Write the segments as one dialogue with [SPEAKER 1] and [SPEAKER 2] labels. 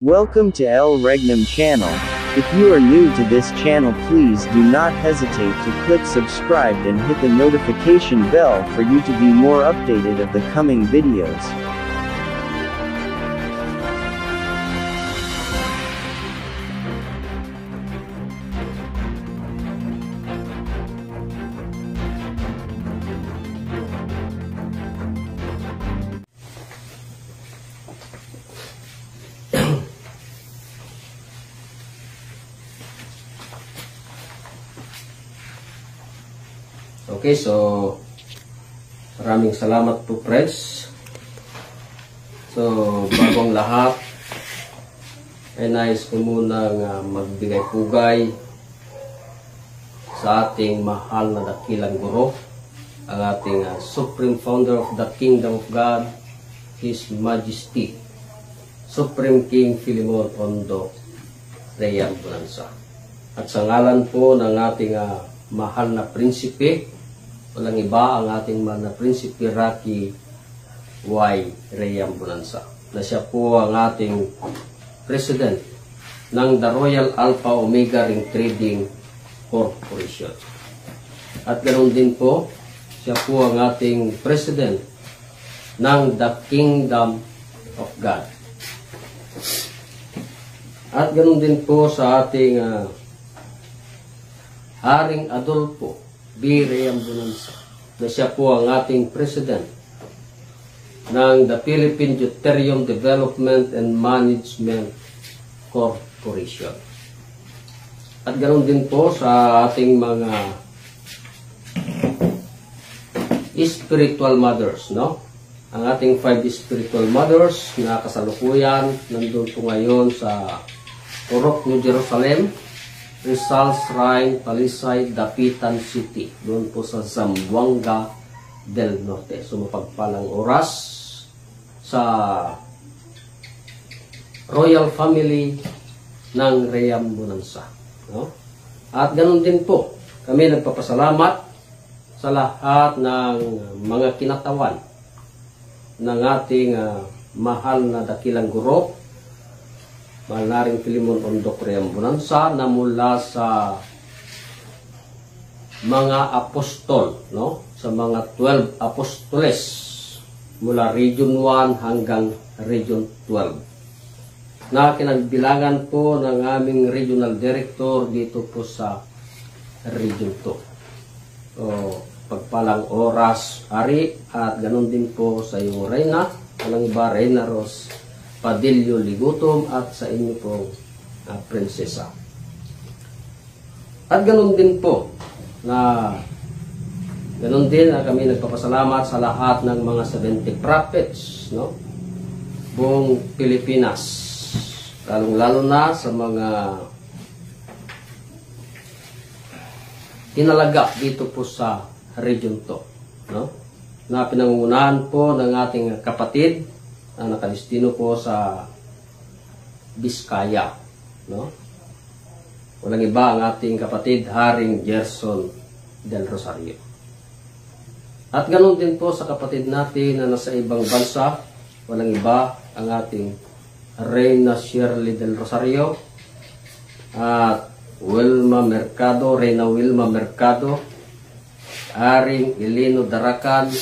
[SPEAKER 1] Welcome to El Regnum channel. If you are new to this channel, please do not hesitate to click subscribe and hit the notification bell for you to be more updated of the coming videos.
[SPEAKER 2] Okay, so maraming salamat po, friends. So, bagong lahat, ay nais ko munang magbigay pugay sa ating mahal na dakilang guro, ang ating Supreme Founder of the Kingdom of God, His Majesty, Supreme King Philemon Ondo Reyam Bonanza. At sa ngalan po ng ating mahal na prinsipe, walang iba ang ating mahal na prinsipe Rocky Y. Reyam Bonanza, na siya po ang ating president ng The Royal Alpha Omega Ring Trading Corporation. At ganoon din po, siya po ang ating president ng The Kingdom of God. At ganoon din po sa ating Haring Adolfo B. Reyam Bonanza, na siya po ang ating president ng the Philippine Deuterium Development and Management Corporation. At ganoon din po sa ating mga spiritual mothers, no? Ang ating 5 spiritual mothers na kasalukuyan nandun po ngayon sa Purok, New Jerusalem, Rizal Shrine, Talisay, Dapitan City, doon po sa Zamboanga del Norte. So mapagpalang oras sa Royal Family ng Reyam Bonanza, no? At ganoon din po, kami nagpapasalamat sa lahat ng mga kinatawan ng ating mahal na dakilang guro, mahal na ring Philemon Ondo Reyam Bonanza, na mula sa mga apostol, no? Sa mga 12 apostoles mula Region 1 hanggang Region 12, na kinagbilangan po ng aming regional director dito po sa Region 2. So, pagpalang oras, Ari, at ganun din po sa iyong Reyna, walang iba, Reyna Rose Padillo Ligutom, at sa inyo pong prinsesa. At ganun din po na ganun din na kami nagpapasalamat sa lahat ng mga 70 prophets, no? Buong Pilipinas, lalong-lalo na sa mga tinalaga dito po sa Region 2, no? Na pinangungunahan po ng ating kapatid na nakalistino po sa Biskaya, no? Walang iba ang ating kapatid Haring Gerson del Rosario. At ganoon din po sa kapatid natin na nasa ibang bansa, walang iba ang ating Reyna Shirley del Rosario at Wilma Mercado, Reyna Wilma Mercado, Haring Eleno Daracan,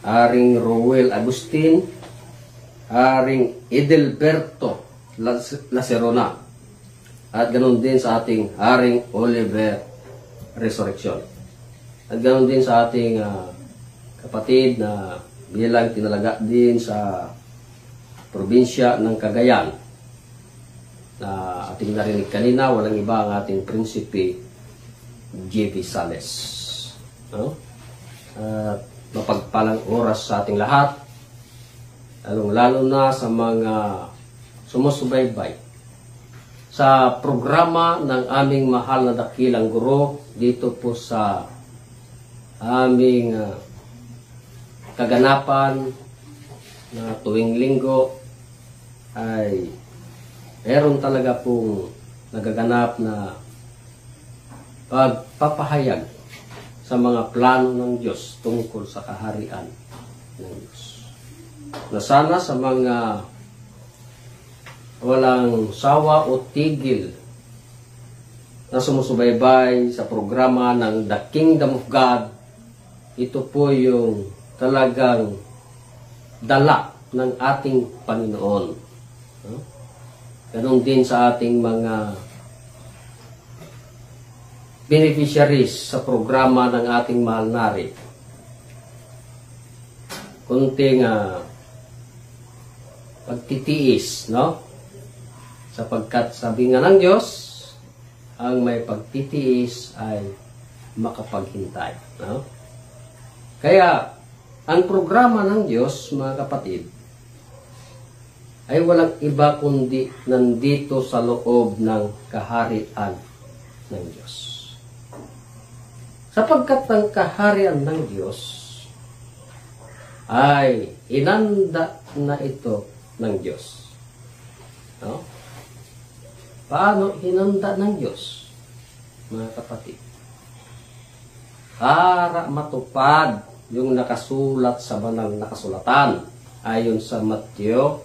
[SPEAKER 2] Haring Roel Agustin, Haring Edelberto Lacerona, at ganoon din sa ating Haring Oliver Resurrection. At ganoon din sa ating kapatid na bilang tinalaga din sa probinsya ng Cagayan, na ating narinig kanina, walang iba ang ating prinsipe J.V. Sales, no? At mapagpalang oras sa ating lahat, lalong-lalo na sa mga sumusubaybay sa programa ng aming mahal na dakilang guro dito po sa aming kaganapan na tuwing linggo. Ay meron talaga pong nagaganap na pagpapahayag sa mga plano ng Diyos tungkol sa kaharian ng Diyos. Na sana sa mga walang sawa o tigil na sumusubaybay sa programa ng The Kingdom of God. Ito po yung talagang dala ng ating Panginoon. Ganon din sa ating mga beneficiaries sa programa ng ating mahal nari. Kunting pagtitiis, no? Sapagkat sabi nga ng Diyos, ang may pagtitiis ay makapaghintay, no? Kaya, ang programa ng Diyos, mga kapatid, ay walang iba kundi nandito sa loob ng kaharian ng Diyos. Sapagkat ang kaharian ng Diyos ay inanda na ito ng Diyos. No? Paano hinanda ng Diyos, mga kapatid? Para matupad yung nakasulat sa banal na kasulatan ayon sa Mateo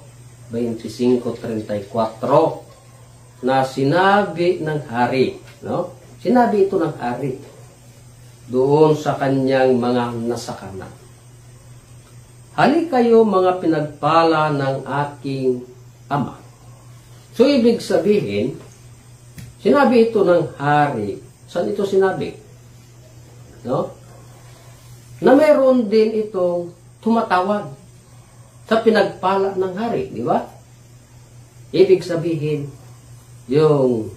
[SPEAKER 2] 25:34 na sinabi ng hari, no? Sinabi ito ng hari doon sa kanyang mga nasakanan. Hali kayo mga pinagpala ng aking Ama. So, ibig sabihin, sinabi ito ng hari. Saan ito sinabi? No? Na meron din itong tumatawag sa pinagpala ng hari, di ba? Ibig sabihin, yung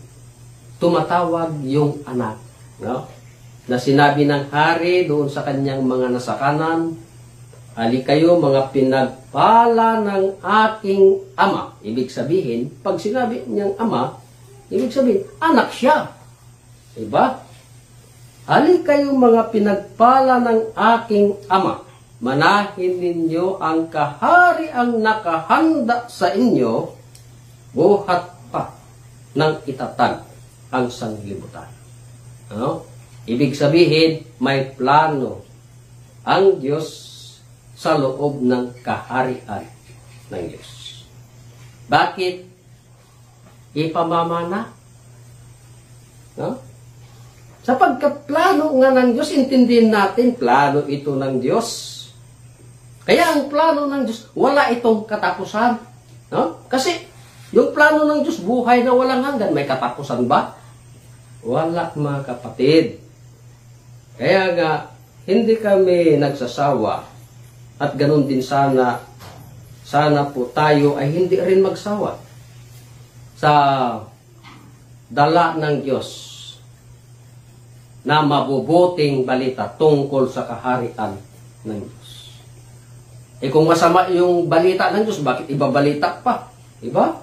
[SPEAKER 2] tumatawag yung anak, no? Na sinabi ng hari doon sa kanyang mga nasakanan, hali kayo mga pinagpala ng aking Ama. Ibig sabihin, pag sinabi niyang Ama, ibig sabihin, anak siya. Diba? Hali kayo mga pinagpala ng aking Ama. Manahin ninyo ang kahariang nakahanda sa inyo, buhat pa ng itatag ang sanglibutan. Ano? Ibig sabihin, may plano ang Diyos sa loob ng kaharian ng Diyos. Bakit ipamamana? No? Sapagkat plano nga ng Diyos, intindihin natin, plano ito ng Diyos. Kaya ang plano ng Diyos, wala itong katapusan. No? Kasi yung plano ng Diyos, buhay na walang hanggan, may katapusan ba? Wala, mga kapatid. Kaya nga, hindi kami nagsasawa. At ganun din sana po tayo ay hindi rin magsawa sa dala ng Diyos na mabubuting balita tungkol sa kaharian ng Diyos. Eh kung masama yung balita ng Diyos, bakit ibabalita pa? Diba?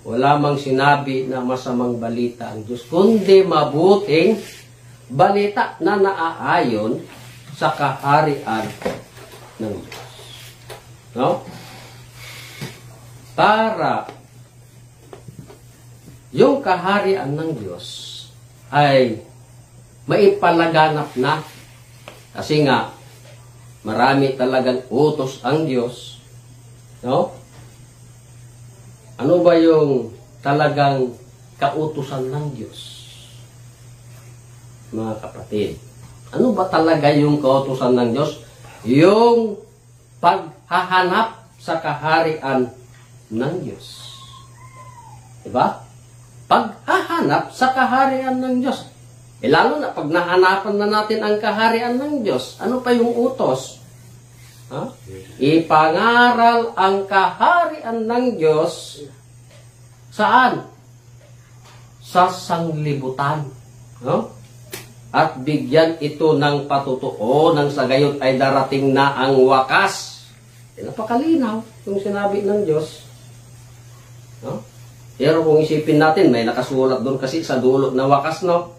[SPEAKER 2] Wala mang sinabi na masamang balita ang Diyos, kundi mabuting balita na naaayon sa kaharian ng Diyos. No? Para yung kaharian ng Diyos ay maipalaganap na. Kasi nga, marami talagang utos ang Diyos. No? Ano ba yung talagang kautusan ng Diyos? Mga kapatid, ano ba talaga yung kautusan ng Diyos? Yung paghahanap sa kaharian ng Diyos. Diba? Paghahanap sa kaharian ng Diyos. Eh lalo na pag nahanapan na natin ang kaharian ng Diyos, ano pa yung utos? Ha? Ipangaral ang kaharian ng Diyos saan? Sa sanglibutan. No? At bigyan ito ng patutuo nang sa gayon ay darating na ang wakas. E, napakalinaw yung sinabi ng Diyos. No? Pero kung isipin natin, may nakasulat doon kasi sa dulo na wakas, no?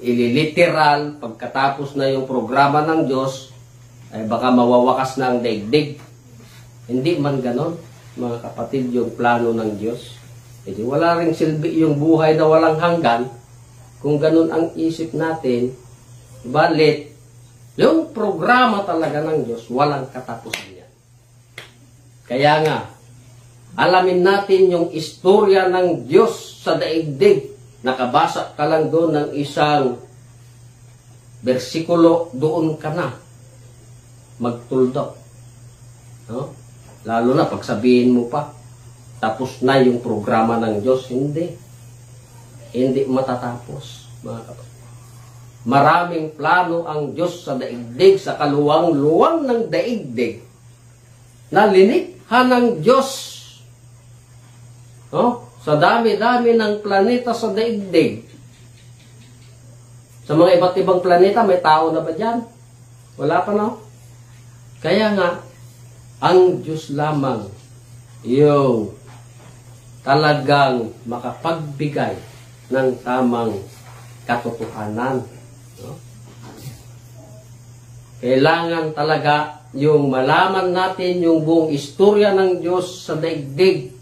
[SPEAKER 2] Ililiteral, pagkatapos na yung programa ng Diyos, ay baka mawawakas na ang daigdig. Hindi man ganon, mga kapatid, yung plano ng Diyos. E, wala ring silbi yung buhay na walang hanggan. Kung ganun ang isip natin, balit, yung programa talaga ng Diyos, walang katapusan yan. Kaya nga, alamin natin yung istorya ng Diyos sa daigdig. Nakabasa ka lang doon ng isang bersikulo, doon ka na magtuldok. No? Lalo na pag sabihin mo pa, tapos na yung programa ng Diyos. Hindi. Hindi matatapos, mga kapatid. Maraming plano ang Diyos sa daigdig, sa kaluwang-luwang ng daigdig, na linikha ng Diyos. No? Sa dami-dami ng planeta sa daigdig. Sa mga iba't ibang planeta, may tao na ba dyan? Wala pa, no? Kaya nga, ang Diyos lamang yung talagang makapagbigay ng tamang katotohanan. No? Kailangan talaga yung malaman natin yung buong istorya ng Diyos sa daigdig.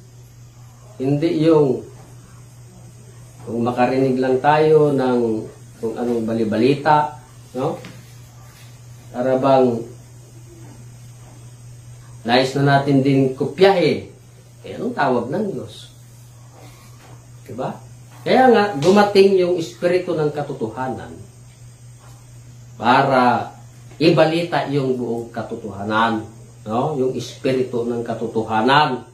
[SPEAKER 2] Hindi yung kung makarinig lang tayo ng kung anong balibalita, no? Para bang nais na natin din kopyahin. Eh, anong tawag ng Diyos? Diba? Kaya nga, dumating yung espiritu ng katotohanan para ibalita yung buong katotohanan. No? Yung espiritu ng katotohanan.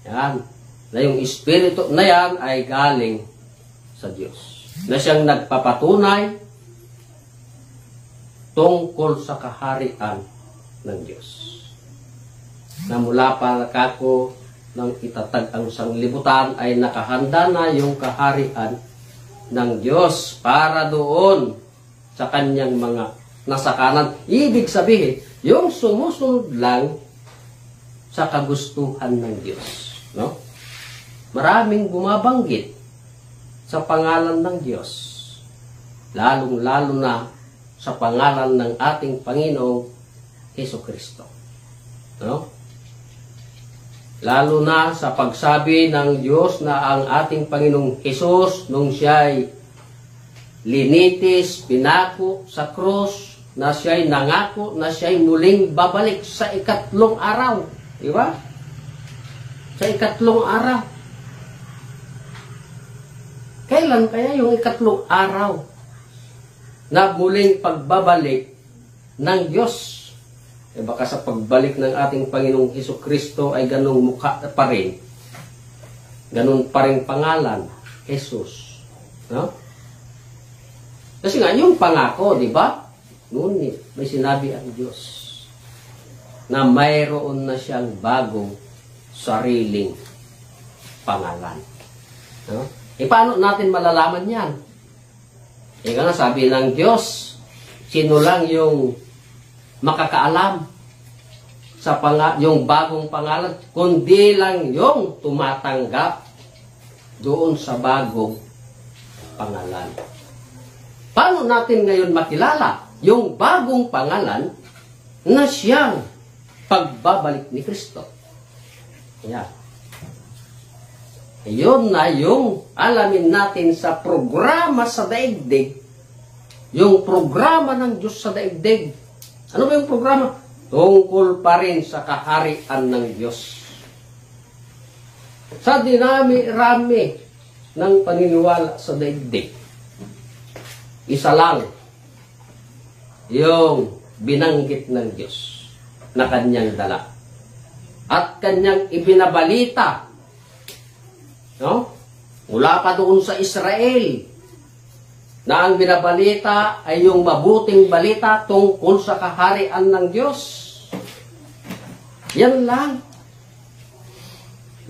[SPEAKER 2] Yan. Na yung espiritu na yan ay galing sa Diyos. Na siyang nagpapatunay tungkol sa kaharian ng Diyos. Na mula pa kako ng itatag ang sanglibutan ay nakahanda na yung kaharian ng Diyos para doon sa kanyang mga nasa kanan. Ibig sabihin, yung sumusunod lang sa kagustuhan ng Diyos. No? Maraming bumabanggit sa pangalan ng Diyos. Lalong-lalo na sa pangalan ng ating Panginoong Hesukristo. No? Lalo na sa pagsabi ng Diyos na ang ating Panginoong Hesus nung siya'y linitis, pinako sa krus, na siya'y nangako, na siya'y muling babalik sa ikatlong araw. Di ba? Sa ikatlong araw. Kailan kaya yung ikatlong araw na muling pagbabalik ng Diyos? Eh baka sa pagbalik ng ating Panginoong Hesukristo ay ganung mukha pa rin. Ganun pa rin pangalan, Jesus. No? Kasi nga, yung pangako, di ba? Ngunit, may sinabi ang Diyos na mayroon na siyang bagong sariling pangalan. No? E paano natin malalaman yan? E nga sabi ng Diyos, sino lang yung makakaalam sa yung bagong pangalan, kundi lang yung tumatanggap doon sa bagong pangalan. Paano natin ngayon makilala yung bagong pangalan na siyang pagbabalik ni Kristo? Yan. Yun na yung alamin natin sa programa sa daigdig. Yung programa ng Diyos sa daigdig. Ano ba yung programa? Tungkol pa rin sa kaharian ng Diyos. Sa dinami-rami ng paniniwala sa daigdig, isa lang yung binanggit ng Diyos na kanyang dala. At kanyang ibinabalita, no? Mula pa doon sa Israel, na ang binabalita ay yung mabuting balita tungkol sa kaharian ng Diyos. Yan lang.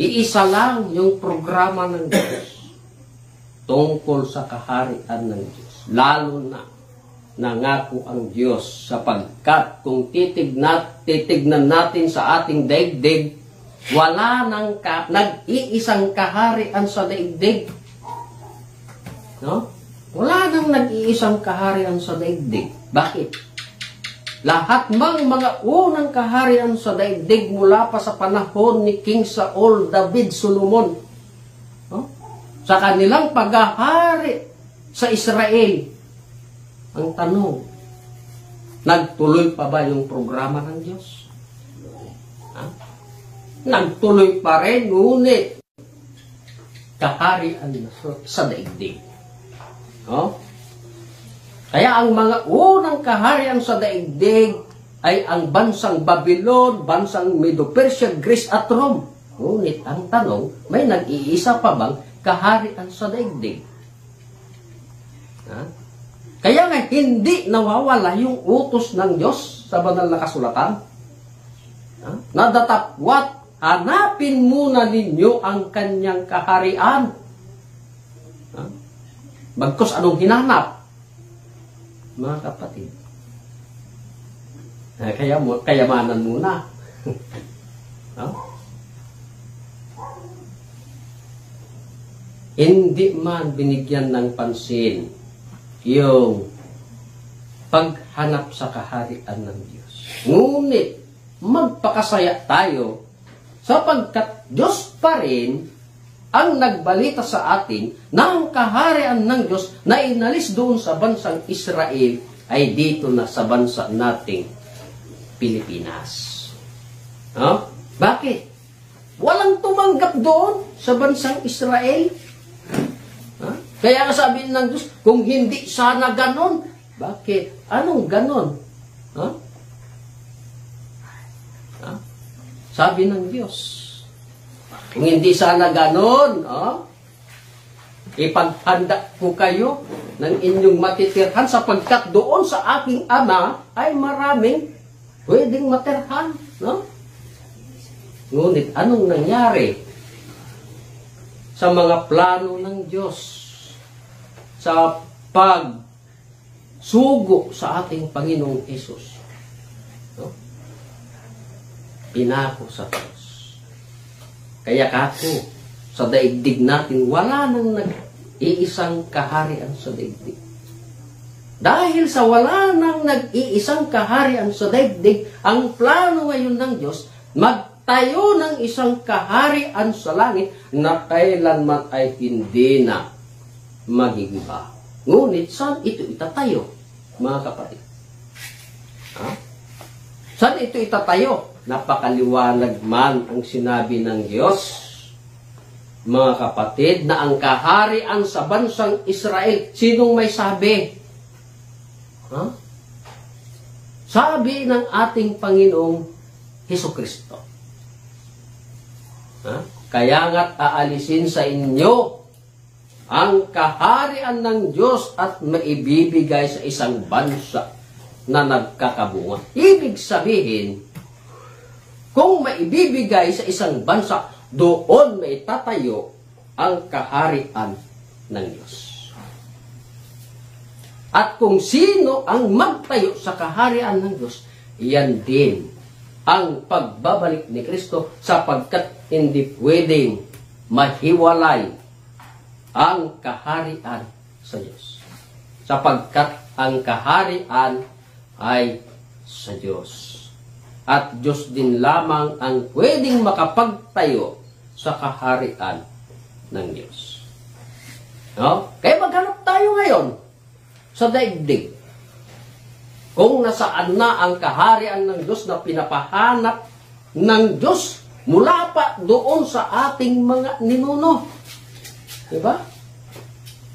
[SPEAKER 2] Iisa lang yung programa ng Diyos tungkol sa kaharian ng Diyos. Lalo na nangako ang Diyos sapagkat kung titignan natin sa ating daigdig, wala nang nag-iisang kaharian sa daigdig. No? Wala nang nag-iisang kaharian sa daigdig. Bakit? Lahat mang mga unang kaharian sa daigdig mula pa sa panahon ni King Saul, David, Solomon, no? Sa kanilang paghahari sa Israel, ang tanong, nagtuloy pa ba yung programa ng Diyos? Ha? nagtuloy pa rin, ngunit kaharian sa daigdig. No? Kaya ang mga unang kaharian sa daigdig ay ang bansang Babylon, bansang Medo-Persia, Greece at Rome. Ngunit ang tanong, may nag-iisa pa bang kaharian sa daigdig? Ha? Kaya nga hindi nawawala yung utos ng Diyos sa banal na kasulatan. Ha? Nadatapwat, hanapin muna ninyo ang kanyang kaharian. Ha? Bagkus anong hinanap? Mga kapatid. Kayamanan muna. Ha? Hindi man binigyan ng pansin yung paghanap sa kaharian ng Diyos. Ngunit, magpakasaya tayo sapagkat Diyos pa rin ang nagbalita sa atin na ang kaharian ng Diyos na inalis doon sa bansang Israel ay dito na sa bansa nating Pilipinas. No? Bakit? Walang tumanggap doon sa bansang Israel. Ha? Kaya sabi ng Diyos, kung hindi sana ganon, bakit? Anong ganon? Ha? Ha? Sabi ng Diyos, kung hindi sana ganon, ipaghanda ko kayo ng inyong matitirhan sapagkat doon sa aking ama ay maraming pwedeng matirhan. No? Ngunit anong nangyari sa mga plano ng Diyos sa pagsugo sa ating Panginoong Hesus? No? Pinako sa Diyos. Kaya kako, sa daigdig natin, wala nang nag-iisang kaharian sa daigdig. Dahil sa wala nang nag-iisang kaharian sa daigdig, ang plano ngayon ng Diyos, magtayo ng isang kaharian sa langit na kailanman ay hindi na magigiba. Ngunit, saan ito itatayo, mga kapatid? Ha? Saan ito itatayo? Napakaliwanag man ang sinabi ng Diyos, mga kapatid, na ang kaharian sa bansang Israel, sinong may sabi? Ha? Sabi ng ating Panginoong Hesukristo. Ha? Kaya nga't aalisin sa inyo ang kaharian ng Diyos at maibibigay sa isang bansa na nagkakabunga. Ibig sabihin, kung maibibigay sa isang bansa, doon may tatayo ang kaharian ng Diyos. At kung sino ang magtayo sa kaharian ng Diyos, yan din ang pagbabalik ni Kristo sapagkat hindi pwedeng mahiwalay ang kaharian sa Diyos. Sapagkat ang kaharian ay sa Diyos. At Diyos din lamang ang pwedeng makapagtayo sa kaharian ng Diyos. No? Kaya maghanap tayo ngayon sa daigdig. Kung nasaan na ang kaharian ng Diyos na pinapahanap ng Diyos mula pa doon sa ating mga ninuno. Diba?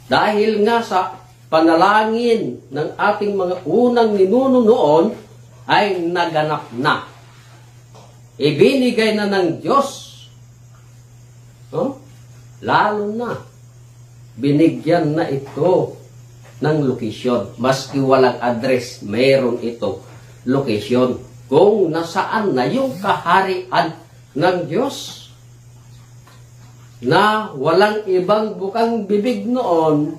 [SPEAKER 2] Dahil nga sa panalangin ng ating mga unang ninuno noon ay naganap na. Ibinigay na ng Diyos. No? Lalo na, binigyan na ito ng lokasyon. Maski walang address, mayroon ito lokasyon. Kung nasaan na yung kaharian ng Diyos na walang ibang bukang bibig noon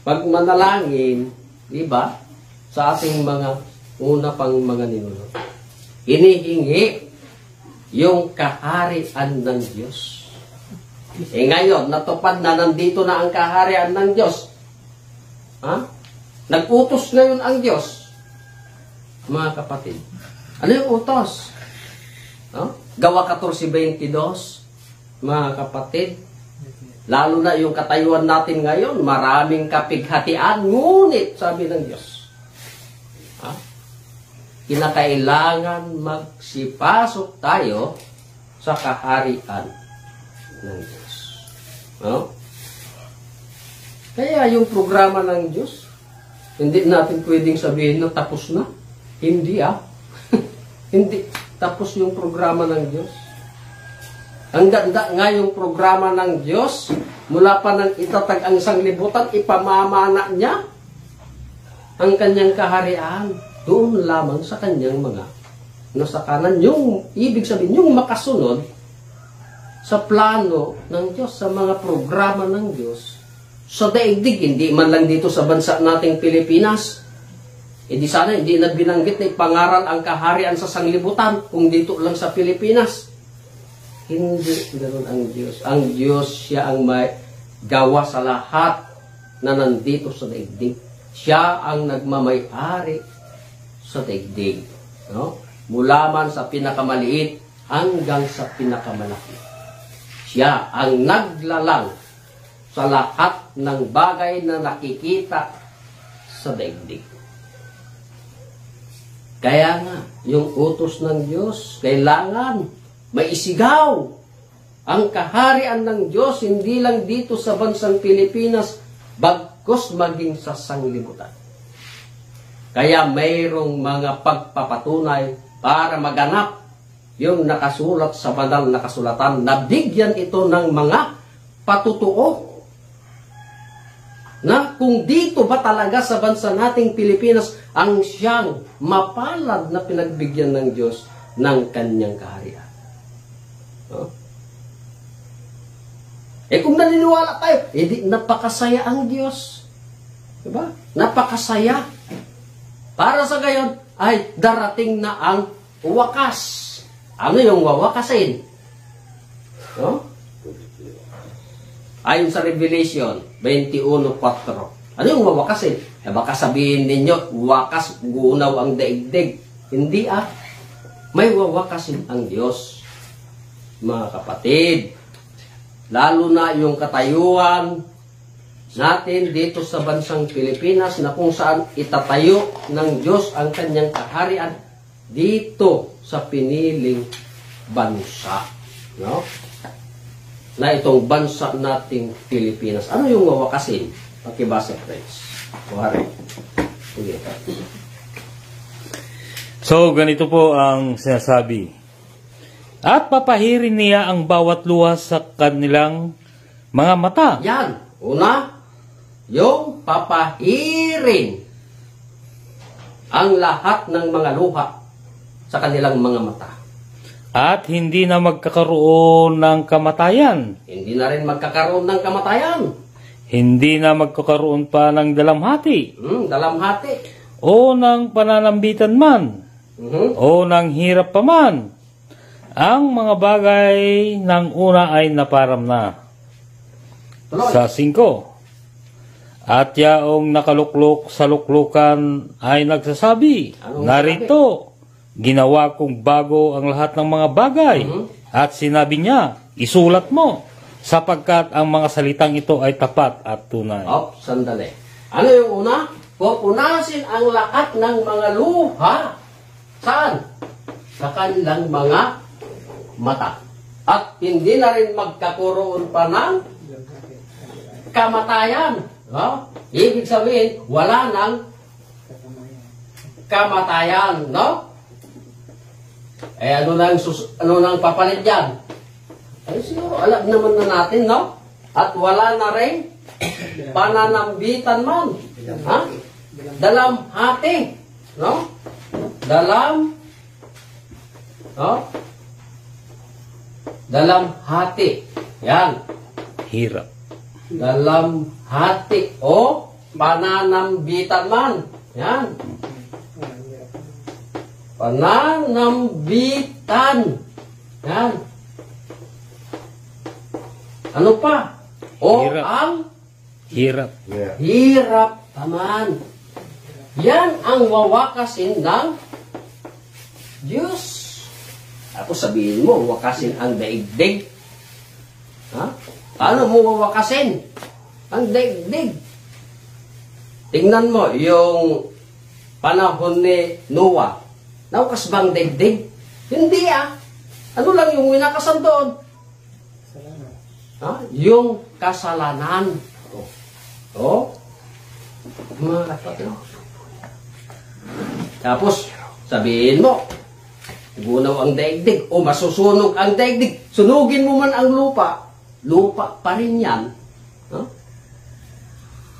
[SPEAKER 2] pag manalangin, diba? Sa ating mga una pang mga ninuno. Hinihingi yung kaharian ng Diyos. Ngayon, natupad na, nandito na ang kaharian ng Diyos. Ha? Nag-utos ngayon ang Diyos. Mga kapatid. Ano yung utos? Gawa 14:22. Mga kapatid. Lalo na yung katayuan natin ngayon, maraming kapighatian. Ngunit, sabi ng Diyos, kinakailangan magsipasok tayo sa kaharian ng Diyos. No? Kaya yung programa ng Diyos, hindi natin pwedeng sabihin na tapos na. Hindi Hindi. Tapos yung programa ng Diyos. Ang ganda nga yung programa ng Diyos, mula pa nang itatag ang sanglibutan, ipamamana niya ang kanyang kaharian. Doon lamang sa kanyang mga nasa kanan. Yung, ibig sabihin, yung makasunod sa plano ng Diyos, sa mga programa ng Diyos, sa daigdig, hindi man lang dito sa bansa nating Pilipinas. E di sana, hindi na binanggit na ipangaral ang kaharian sa sanglibutan kung dito lang sa Pilipinas. Hindi ganoon ang Diyos. Ang Diyos, siya ang may gawa sa lahat na nandito sa daigdig. Siya ang nagmamay-ari sa daigdig. No? Mula man sa pinakamaliit hanggang sa pinakamalaki. Siya ang naglalang sa lahat ng bagay na nakikita sa daigdig. Kaya nga, yung utos ng Diyos, kailangan maisigaw ang kaharian ng Diyos, hindi lang dito sa bansang Pilipinas, bagkus maging sa sanglibutan. Kaya mayroong mga pagpapatunay para maganap yung nakasulat sa banal na kasulatan, na bigyan ito ng mga patutuo. Na kung dito ba talaga sa bansa nating Pilipinas ang siyang mapalad na pinagbigyan ng Diyos ng kanyang kaharian. No? Eh kung naniniwala tayo, edi napakasaya ang Diyos. Diba? Napakasaya. Para sa gayon ay darating na ang wakas. Ano yung wawakasin? No? Ayon sa Revelation 21:4. Ano yung wawakasin? Eh baka sabihin ninyo, wakas, gunaw ang daigdig. Hindi May wawakasin ang Diyos. Mga kapatid, lalo na yung katayuan natin dito sa bansang Pilipinas, na kung saan itatayo ng Diyos ang kanyang kaharian dito sa piniling bansa. No? Na itong bansa nating Pilipinas. Ano yung wawakasin? Pakibasa, friends. Kuhari. Sige.
[SPEAKER 3] So, ganito po ang sinasabi. At papahirin niya ang bawat luha sa kanilang mga mata.
[SPEAKER 2] Yan. Una, yung papahirin ang lahat ng mga luha sa kanilang mga mata.
[SPEAKER 3] At hindi na magkakaroon ng kamatayan.
[SPEAKER 2] Hindi na rin magkakaroon ng kamatayan.
[SPEAKER 3] Hindi na magkakaroon pa ng dalamhati.
[SPEAKER 2] Dalamhati.
[SPEAKER 3] O ng pananambitan man. O ng hirap pa man. Ang mga bagay ng una ay naparam na.
[SPEAKER 2] Tuloy.
[SPEAKER 3] Sa 5. At yaong nakaluklok sa luklukan ay nagsasabi, narito, ginawa kong bago ang lahat ng mga bagay. At sinabi niya, isulat mo, sapagkat ang mga salitang ito ay tapat at tunay.
[SPEAKER 2] Sandali. Ano yung una? Pupunasin ang lahat ng mga luha. Saan? Sa kanilang mga mata. At hindi na rin magkakaroon pa ng kamatayan. No? Ibig sabihin, wala ng kamatayan. No? Eh, ano nang papalit dyan? Ay, siguro, alam naman na natin, no? At wala na rin pananambitan man. Ha? Dalamhati. No? Dalamhati. Yan.
[SPEAKER 3] Hirap.
[SPEAKER 2] Dalamhati o pananambitan man. Yan. Pananambitan. Yan. Ano pa? O
[SPEAKER 3] Hirap.
[SPEAKER 2] ang
[SPEAKER 3] Hirap.
[SPEAKER 2] hirap naman. Yan ang wawakasin ng Diyos. Ako sabihin mo, wakasin ang daigdig. Ha? Paano mo wawakasin ang daigdig? Tingnan mo, yung panahon ni Noah. Nawakas bang daigdig? Hindi Ano lang yung winakasan doon? Ha? Yung kasalanan. Mga kapatid. Tapos, sabihin mo, gunaw ang daigdig o masusunog ang daigdig. Sunugin mo man ang lupa, lupa pa rin yan.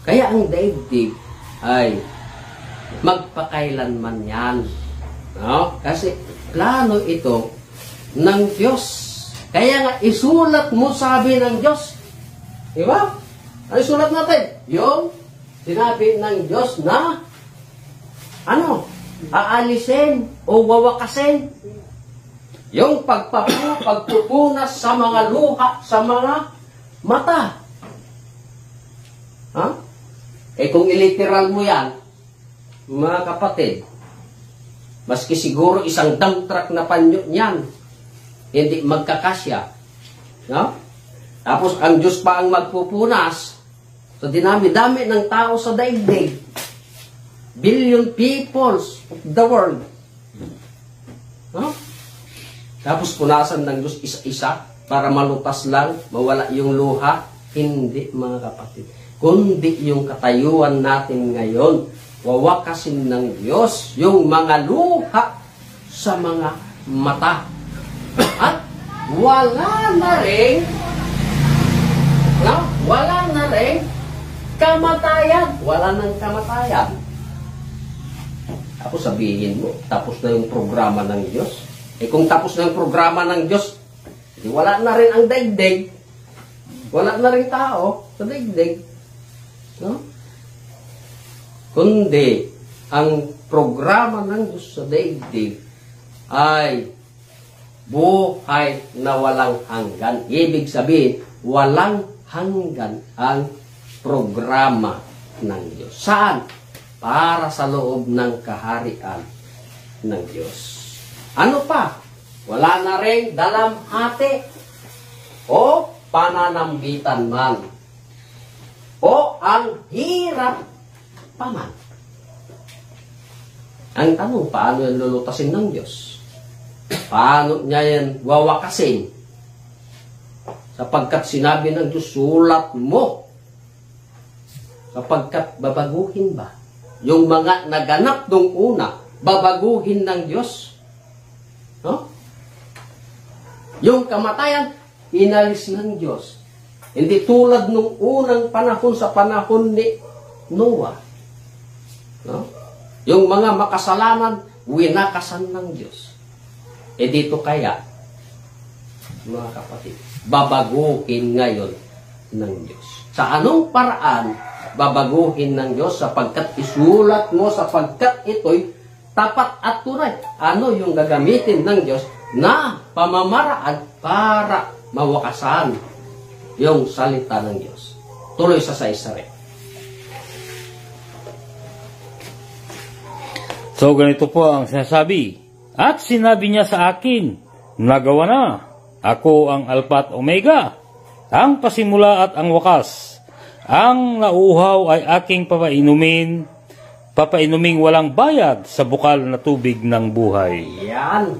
[SPEAKER 2] Kaya ang daigdig ay magpakailanman yan. Kasi plano ito ng Diyos. Kaya nga isulat mo, sabi ng Diyos. Diba? Ano isulat natin? Yung sinabi ng Diyos na aalisin o wawakasin yung pagpupunas sa mga luha, sa mga mata. Kung iliteral mo yan, mga kapatid, maski siguro isang dump truck na panyo niyan, hindi magkakasya. Tapos ang Diyos pa ang magpupunas. So dinami-dami ng tao sa daigdig. Billion peoples of the world. Tapos punasan ng Diyos isa-isa para malutas lang, mawala yung luha. Hindi, mga kapatid. Kundi yung katayuan natin ngayon, wawakasin ng Diyos yung mga luha sa mga mata. At wala na rin kamatayan. Wala nang kamatayan. Tapos sabihin mo, tapos na yung programa ng Diyos. Kung tapos na yung programa ng Diyos, wala na rin ang daigdig. Wala na rin tao sa daigdig. Kundi, ang programa ng Diyos sa daigdig ay buhay na walang hanggan. Ibig sabihin, walang hanggan ang programa ng Diyos. Saan? Para sa loob ng kaharian ng Diyos. Ano pa? Wala na rin dalamhati o pananambitan man o ang hirap pa man. Ang tanong, paano yan lulutasin ng Diyos? Paano niya yan wawakasin? Sapagkat sinabi ng Diyos, sulat mo. Sapagkat babaguhin ba? Yung mga naganap nung una, babaguhin ng Diyos. Yung kamatayan, inalis ng Diyos. Hindi tulad nung unang panahon sa panahon ni Noah. Yung mga makasalanan, winakasan ng Diyos. Dito kaya, mga kapatid, babaguhin ngayon ng Diyos. Sa anong paraan babaguhin ng Diyos? Sapagkat isulat mo, sapagkat ito'y tapat at tunay. Ano yung gagamitin ng Diyos na pamamaraan para mawakasan yung salita ng Diyos? Tuloy sa saysari.
[SPEAKER 3] So ganito po ang sinasabi. At sinabi niya sa akin, nagawa na. Ako ang Alpha at Omega, ang pasimula at ang wakas. Ang nauuhaw ay aking papainuming walang bayad sa bukal na tubig ng buhay.
[SPEAKER 2] Yan.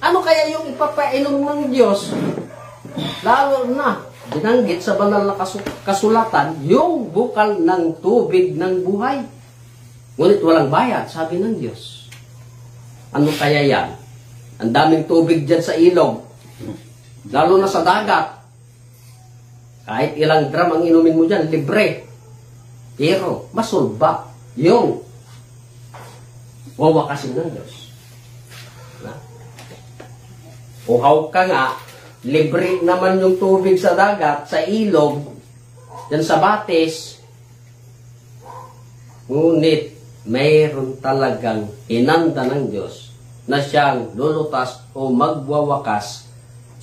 [SPEAKER 2] Ano kaya yung ipapainom ng Diyos? Lalo na, binanggit sa banal na kasulatan, yung bukal ng tubig ng buhay. Ngunit walang bayad, sabi ng Diyos. Ano kaya yan? Ang daming tubig dyan sa ilog. Lalo na sa dagat. Kahit ilang drum ang inumin mo dyan, libre. Pero, masulba yung wawakasin ng Diyos. Uhaw ka nga, libre naman yung tubig sa dagat, sa ilog, dyan sa batis. Ngunit, mayroon talagang inanda ng Diyos na siyang lulutas o magwawakas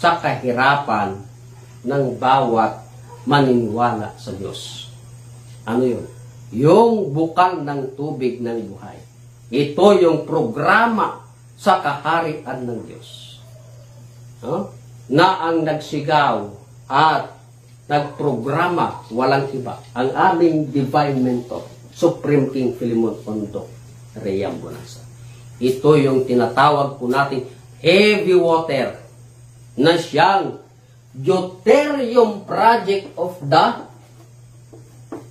[SPEAKER 2] sa kahirapan ng bawat maniniwala sa Diyos. Ano yun? Yung bukal ng tubig ng buhay. Ito yung programa sa kaharian ng Diyos. Na ang nagsigaw at nagprograma, walang iba, ang aming divine mentor, Supreme King Philemon Ondo Reyambonasa. Ito yung tinatawag po natin heavy water na siyang Deuterium Project of the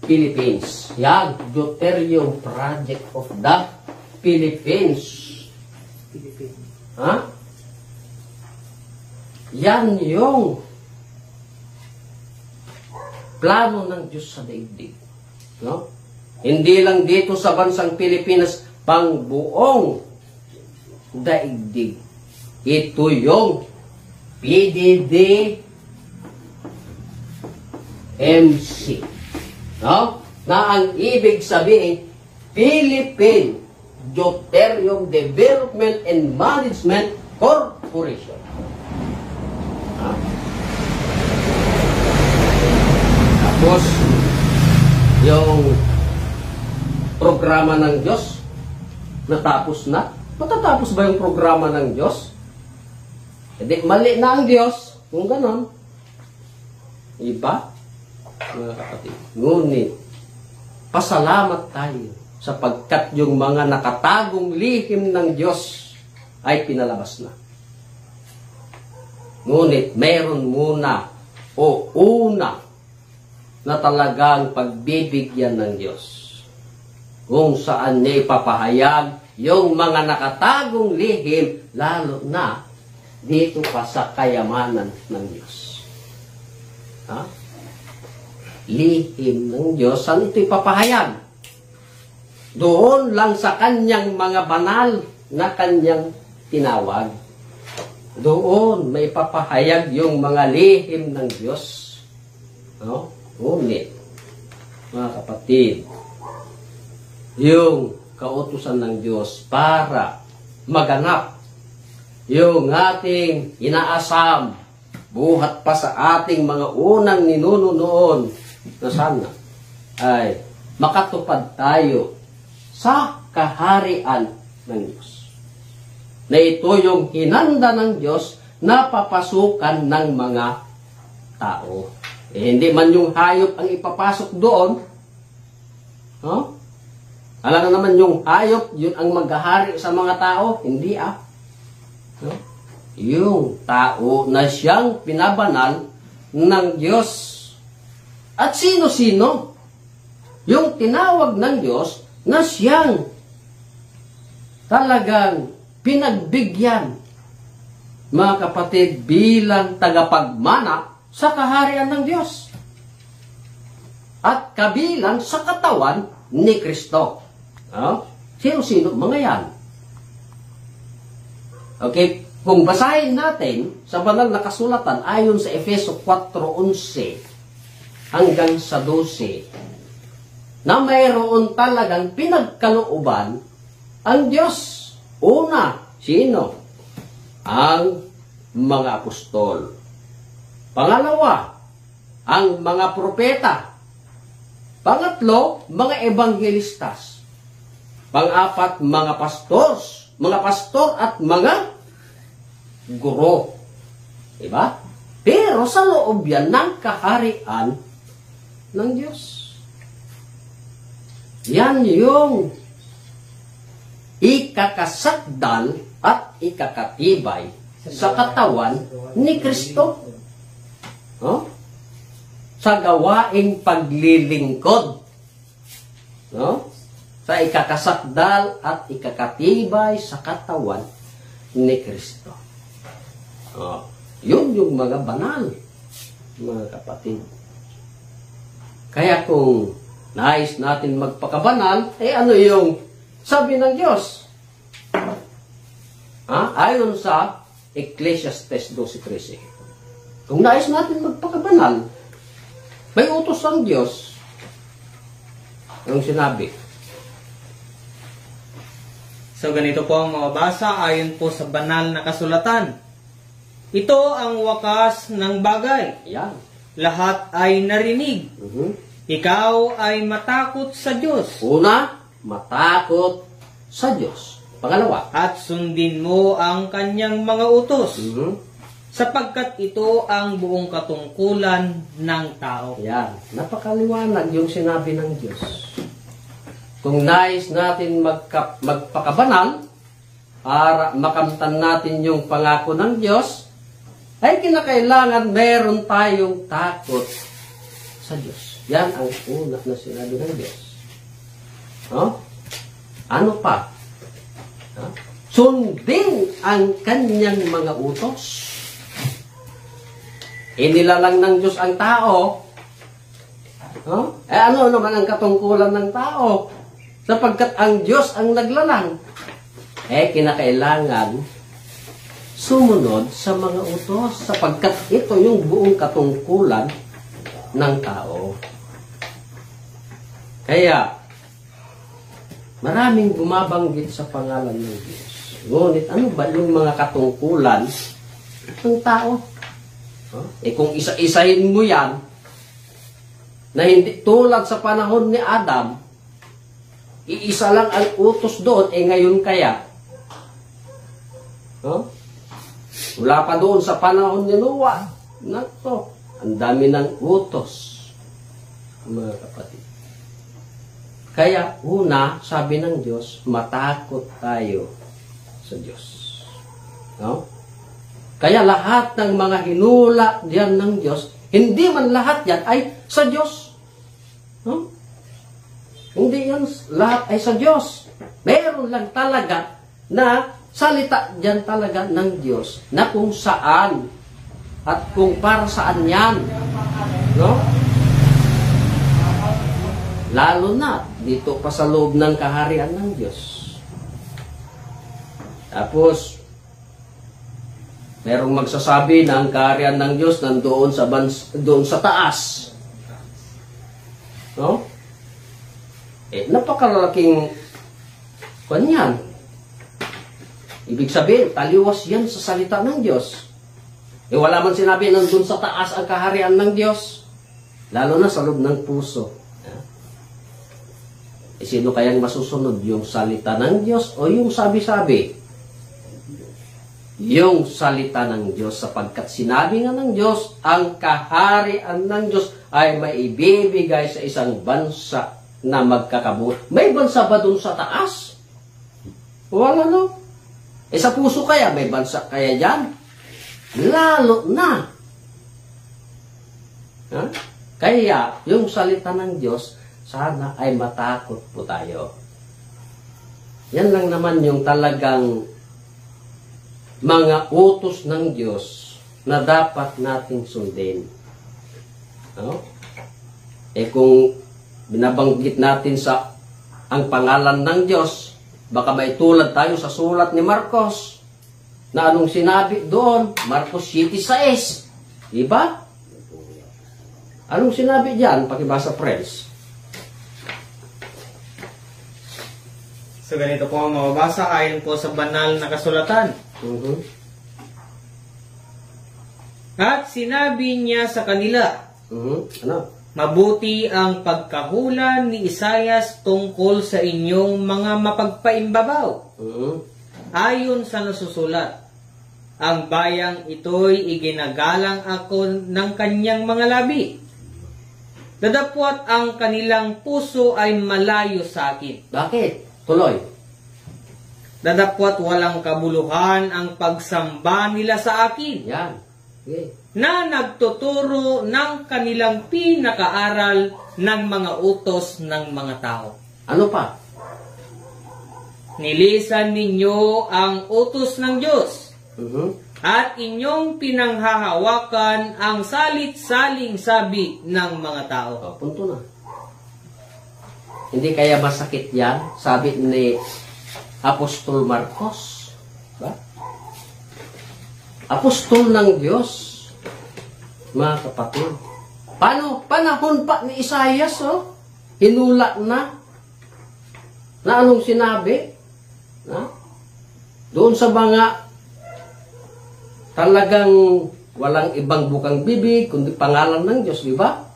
[SPEAKER 2] Philippines. Yan, Deuterium Project of the Philippines. Ha? Yan yung plano ng Diyos sa daigdig. No? Hindi lang dito sa bansang Pilipinas, pang buong daigdig. Ito yung PDD MC. No? Na ang ibig sabihin, Philippine Deuterium Development and Management Corporation. Ha? Tapos, yung programa ng Diyos, natapos na. Matatapos ba yung programa ng Diyos? Hindi, mali na ang Diyos. Kung ganon. Iba, mga kapatid. Ngunit, pasalamat tayo sapagkat yung mga nakatagong lihim ng Diyos ay pinalabas na. Ngunit, meron muna o una na talagang pagbibigyan ng Diyos kung saan niya ipapahayag yung mga nakatagong lihim, lalo na dito pa sa kayamanan ng Diyos. Ha? Lihim ng Diyos, saan ito ipapahayag? Doon lang sa kanyang mga banal na kanyang tinawag. Doon may papahayag yung mga lihim ng Diyos. No? Ngunit, mga kapatid, yung kautusan ng Diyos para maganap yung ating inaasam buhat pa sa ating mga unang ninuno noon na sana ay makatupad tayo sa kaharian ng Diyos. Na ito yung hinanda ng Diyos na papasukan ng mga tao. Hindi man yung hayop ang ipapasok doon. No? Alam na naman yung hayop, yun ang maghahari sa mga tao. Hindi No? Yung tao na siyang pinabanal ng Diyos. At sino-sino? Yung tinawag ng Diyos na siyang talagang pinagbigyan, mga kapatid, bilang tagapagmana sa kaharian ng Diyos. At kabilang sa katawan ni Kristo. Sino-sino? Mga yan. Okay, kung basahin natin sa banal na kasulatan ayon sa Efeso 4:11 hanggang sa 12, na mayroon talagang pinagkalooban ang Diyos. Una, sino? Ang mga apostol. Pangalawa, ang mga propeta. Pangatlo, mga evangelistas. Pang-apat, mga pastor at mga guro. Diba? Pero sa loob yan ng kaharian ng Diyos. Yan yung ikakasakdal at ikakatibay sa katawan ni Kristo. Sa gawaing paglilingkod. Sa ikakasakdal at ikakatibay sa katawan ni Kristo. Yun yung mga banal, mga kapatid. Kaya kung nais natin magpakabanal, ano yung sabi ng Diyos? Ayon sa Ecclesiastes 12:13. Kung nais natin magpakabanal, may utos ang Diyos. Anong sinabi?
[SPEAKER 4] So ganito po ang mababasa ayon po sa banal na kasulatan. Ito ang wakas ng bagay.
[SPEAKER 2] Yan.
[SPEAKER 4] Lahat ay narinig. Ikaw ay matakot sa Diyos.
[SPEAKER 2] Una, matakot sa Diyos. Pangalawa,
[SPEAKER 4] at sundin mo ang kanyang mga utos. Sapagkat ito ang buong katungkulan ng tao.
[SPEAKER 2] Yan. Napakaliwanag yung sinabi ng Diyos. Kung nais natin magpakabanal, para makamtan natin yung pangako ng Diyos, ay kinakailangan meron tayong takot sa Diyos. Yan ang una na sinabi ng Diyos. Ano pa? Sundin ang kanyang mga utos. Inilalang ng Diyos ang tao. Ano naman ang katungkulan ng tao? Sapagkat ang Diyos ang naglalang. Kinakailangan sumunod sa mga utos. Sapagkat ito yung buong katungkulan ng tao. Kaya, maraming bumabanggit sa pangalan ng Diyos. Ngunit ano ba yung mga katungkulan ng tao? Kung isa-isahin mo yan, na hindi tulad sa panahon ni Adam, iisa lang ang utos doon, ngayon kaya? Wala pa doon sa panahon ni Noah. Nako, ang dami ng utos, mga kapatid. Kaya, una, sabi ng Diyos, matakot tayo sa Diyos. Kaya lahat ng mga hinula diyan ng Diyos, hindi man lahat yan ay sa Diyos. Hindi yan lahat ay sa Diyos. Meron lang talaga na salita diyan talaga ng Diyos na kung saan at kung para saan yan. Lalo na dito pa sa loob ng kaharian ng Diyos. Tapos, merong magsasabi na ang kaharian ng Diyos nandoon doon sa taas. Napakalaking kanyan. Ibig sabihin, taliwas yan sa salita ng Diyos. Wala man sinabi nandun sa taas ang kaharian ng Diyos. Lalo na sa loob ng puso. Sino kayang masusunod? Yung salita ng Diyos o yung sabi-sabi? Yung salita ng Diyos, sapagkat sinabi nga ng Diyos, ang kaharian ng Diyos ay maibibigay sa isang bansa na magkakabuo. May bansa ba dun sa taas? Wala, no? Sa puso kaya, may bansa kaya dyan? Lalo na. Kaya, yung salita ng Diyos, sana ay matakot po tayo. Yan lang naman yung talagang mga utos ng Diyos na dapat nating sundin. Kung binabanggit natin sa ang pangalan ng Diyos, baka may tulad tayo sa sulat ni Marcos na anong sinabi doon? Marcos 7:6. Diba? Anong sinabi diyan? Pakibasa, friends.
[SPEAKER 4] So ganito po ang mababasa ayon po sa banal na kasulatan. At sinabi niya sa kanila, mabuti ang pagkahula ni Isaias tungkol sa inyong mga mapagpaimbabaw. Ayon sa nasusulat, ang bayang ito'y iginagalang ako ng kanyang mga labi. Dadapwat ang kanilang puso ay malayo sa akin.
[SPEAKER 2] Bakit? Tuloy.
[SPEAKER 4] Dadapwat walang kabuluhan ang pagsamba nila sa akin.
[SPEAKER 2] Yan. Okay.
[SPEAKER 4] Na nagtuturo ng kanilang pinakaaral ng mga utos ng mga tao.
[SPEAKER 2] Ano pa?
[SPEAKER 4] Nilisan ninyo ang utos ng Diyos. At inyong pinanghahawakan ang salit-saling sabi ng mga tao.
[SPEAKER 2] Punto na. Hindi kaya masakit yan? Sabi ni Apostol Marcos. Ba? Apostol ng Diyos. Mga kapatid. Panahon pa ni Isaias, hinula na. Na anong sinabi? Doon sa mga talagang walang ibang bukang bibig, kundi pangalan ng Diyos, di ba?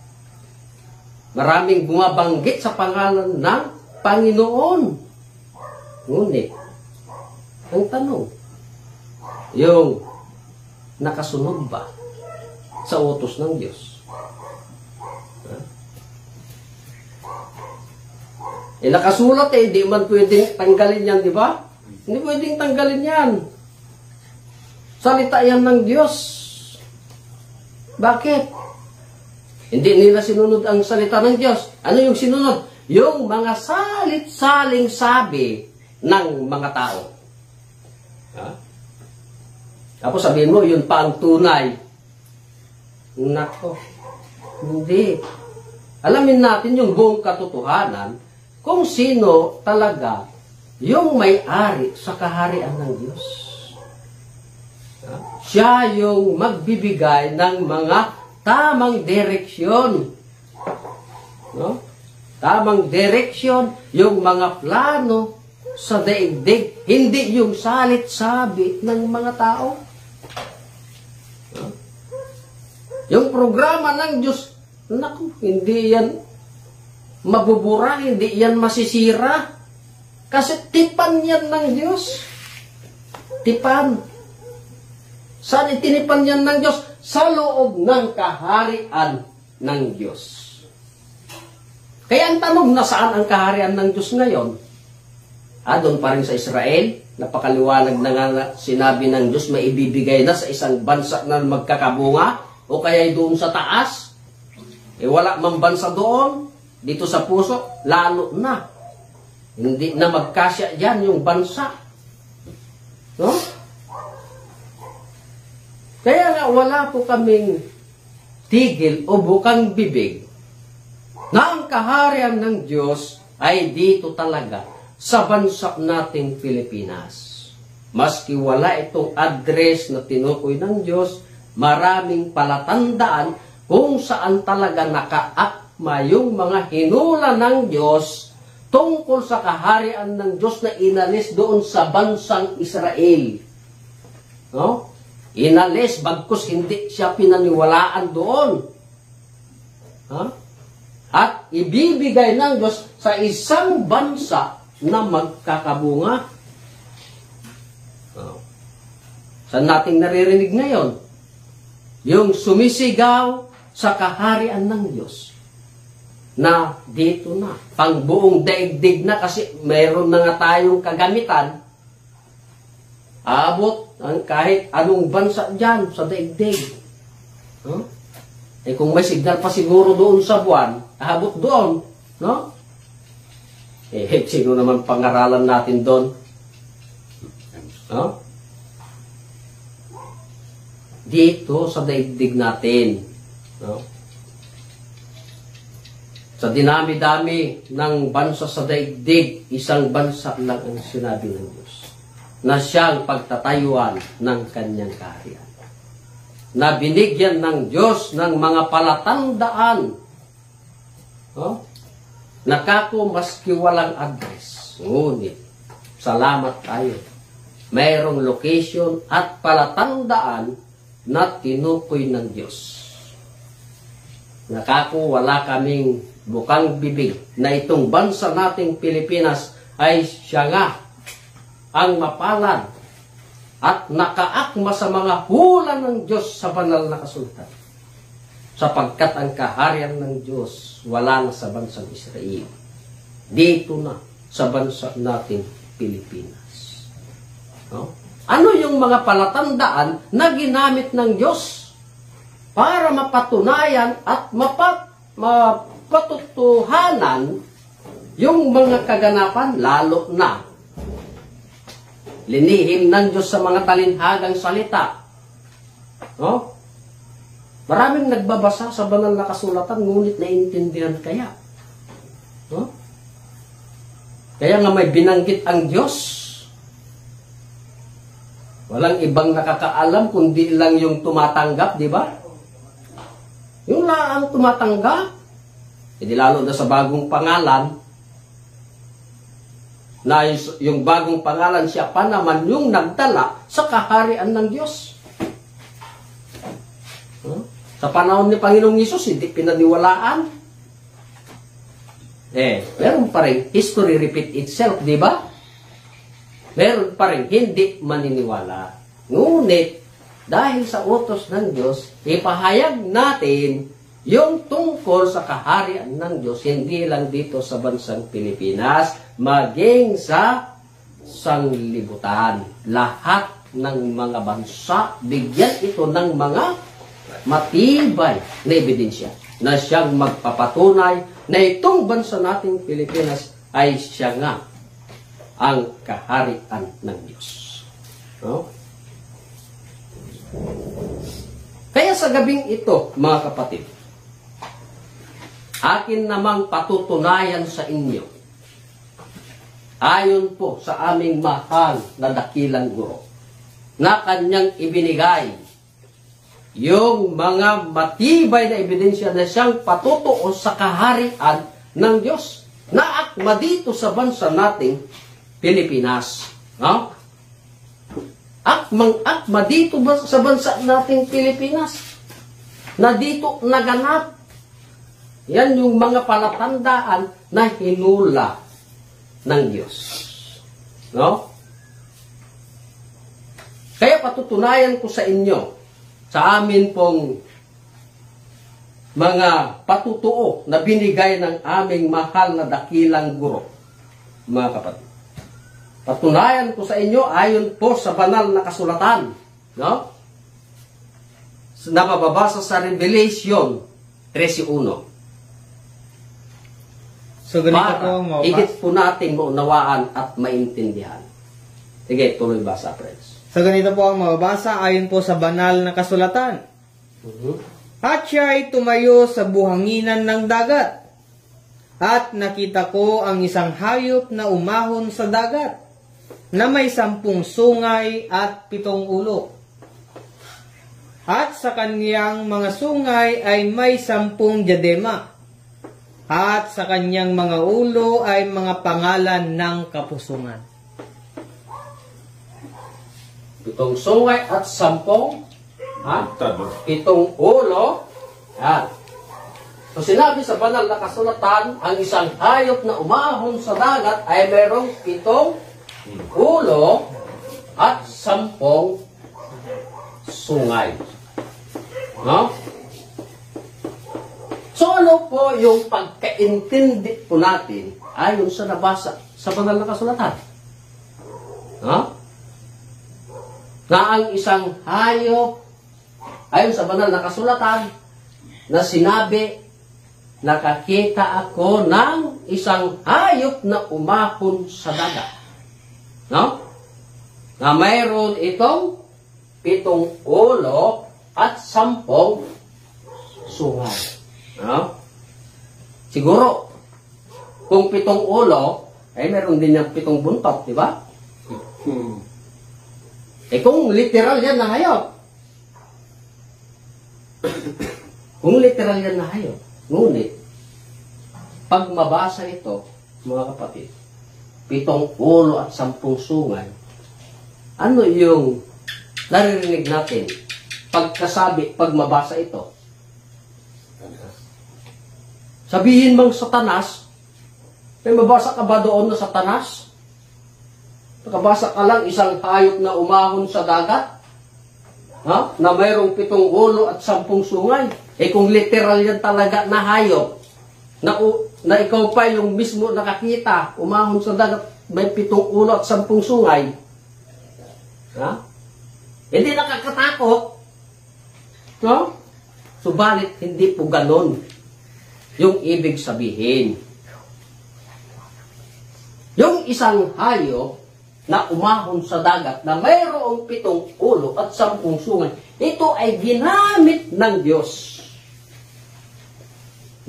[SPEAKER 2] Maraming bumabanggit sa pangalan ng Panginoon. Ngunit, ang tanong, yung nakasunod ba sa utos ng Diyos? Nakasulat di man pwedeng tanggalin yan, di ba? Hindi pwedeng tanggalin yan. Salita yan ng Diyos. Bakit? Hindi nila sinunod ang salita ng Diyos. Ano yung sinunod? Yung mga salit-saling sabi ng mga tao. Ha? Tapos sabihin mo, yun pa ang tunay. Nako, hindi. Alamin natin yung buong katotohanan kung sino talaga yung may-ari sa kaharian ng Diyos. Siya yung magbibigay ng mga tamang direksyon. No? Tamang direksyon, yung mga plano sa daigdig, hindi yung salit-sabi ng mga tao. No? Yung programa ng Diyos, naku, hindi yan mabubura, hindi yan masisira. Kasi tipan yan ng Diyos. Tipan. Saan itinipan yan ng Diyos? Sa loob ng kaharian ng Diyos. Kaya ang tanong, nasaan ang kaharian ng Diyos ngayon? Doon pa rin sa Israel, napakaliwanag na nga sinabi ng Diyos, may ibibigay na sa isang bansa na magkakabunga, o kaya doon sa taas, wala mang bansa doon, dito sa puso, lalo na. Hindi na magkasya dyan yung bansa. No? Kaya nga wala po kaming tigil o bukang bibig na ang kaharian ng Diyos ay dito talaga sa bansa nating Pilipinas. Maski wala itong address na tinukoy ng Diyos, maraming palatandaan kung saan talaga nakaakma yung mga hinula ng Diyos tungkol sa kaharian ng Diyos na inalis doon sa bansang Israel. No? Inalis, bagkus hindi siya pinaniwalaan doon. At ibibigay ng Diyos sa isang bansa na magkakabunga. Saan nating naririnig ngayon? Yung sumisigaw sa kaharian ng Diyos na dito na, pang buong daigdig na kasi mayroon na nga tayong kagamitan, abot ang kahit anong bansa dyan sa daigdig. Kung may signal pa siguro doon sa buwan, abot doon. No? Sino naman pangaralan natin doon? No? Dito sa daigdig natin. No? Sa dinami-dami ng bansa sa daigdig, isang bansa lang ang sinabi ng Diyos na siyang pagtatayuan ng kanyang kaharian. Na binigyan ng Diyos ng mga palatandaan. Nakako maski walang address. Ngunit, salamat tayo. Mayroong location at palatandaan na tinukoy ng Diyos. Nakako wala kaming bukang bibig na itong bansa nating Pilipinas ay siya nga ang mapalad at nakaakma sa mga hula ng Diyos sa banal na kasulatan. Sapagkat ang kaharian ng Diyos wala na sa bansang Israel. Dito na sa bansa nating Pilipinas. No? Ano yung mga palatandaan na ginamit ng Diyos para mapatunayan at mapatutuhanan yung mga kaganapan, lalo na linihim ng Diyos sa mga talinhagang salita. No? Maraming nagbabasa sa banal na kasulatan, ngunit naiintindihan kaya. No? Kaya nga may binanggit ang Diyos. Walang ibang nakakaalam kundi lang yung tumatanggap, di ba? Yung lang tumatanggap. Hindi lalo na sa bagong pangalan, na yung bagong pangalan siya pa naman yung nagdala sa kaharian ng Diyos. Sa panahon ni Panginoong Hesus, hindi pinaniwalaan. Meron pa rin, history repeat itself, di ba? Meron pa rin, hindi maniniwala. Ngunit, dahil sa utos ng Diyos, ipahayag natin yung tungkol sa kaharian ng Diyos, hindi lang dito sa bansang Pilipinas, maging sa sanglibutan. Lahat ng mga bansa, bigyan ito ng mga matibay na ebidensya na siyang magpapatunay na itong bansa nating Pilipinas ay siya nga ang kaharian ng Diyos. No? Kaya sa gabing ito, mga kapatid, akin namang patutunayan sa inyo, ayon po sa aming mahal na dakilang guro, na kanyang ibinigay yung mga matibay na ebidensya na siyang patutuo sa kaharian ng Diyos na akma dito sa bansa nating Pilipinas. No? Akma dito sa bansa nating Pilipinas na dito naganap. Yan yung mga palatandaan na hinula ng Diyos. No? Kaya patutunayan ko sa inyo, sa amin pong mga patutuo na binigay ng aming mahal na dakilang guro, mga kapatid. Patunayan ko sa inyo ayon po sa banal na kasulatan, no? Na mababasa sa Revelation 13:1.
[SPEAKER 4] So, ganito po ang
[SPEAKER 2] higit po nating maunawaan at maintindihan. Sige, tuloy basa, friends.
[SPEAKER 4] So, ganito po ang mababasa ayon po sa banal na kasulatan. At siya ay tumayo sa buhanginan ng dagat. At nakita ko ang isang hayop na umahon sa dagat, na may 10 sungay at 7 ulo. At sa kaniyang mga sungay ay may 10 diadema. At sa kanyang mga ulo ay mga pangalan ng kapusungan.
[SPEAKER 2] 7 sungay at 10 7 ulo. Yan. So sinabi sa banal na kasulatan, ang isang hayop na umahon sa dagat ay mayroong 7 ulo at 10 sungay. No? So ano po yung pagkaintindi po natin ayon sa nabasa sa banal na kasulatan? No? Na ang isang hayop, ayon sa banal na kasulatan, na sinabi, nakakita ako ng isang hayop na umahon sa dagat. No? Na mayroon itong 7 ulo at 10 sungay. No? Siguro, kung 7 ulo, ay meron din yung 7 buntot, di ba? Eh kung literal yan na hayop, kung literal yan na hayop, ngunit, pag mabasa ito, mga kapatid, 7 ulo at 10 sungay, ano yung naririnig natin pagkasabi, pag mabasa ito? Sabihin mong Satanas, may mabasa ka ba doon na Satanas? Nakabasa ka lang isang hayop na umahon sa dagat? Ha? Na mayroong 7 ulo at 10 sungay. Eh kung literal yan talaga na hayop, na ikaw pa yung mismo nakakita, umahon sa dagat, may 7 ulo at 10 sungay. Ha? Hindi nakakatakot. No? Subalit, hindi po ganon yung ibig sabihin. Yung isang hayop na umahon sa dagat na mayroong 7 ulo at 10 sungay, ito ay ginamit ng Diyos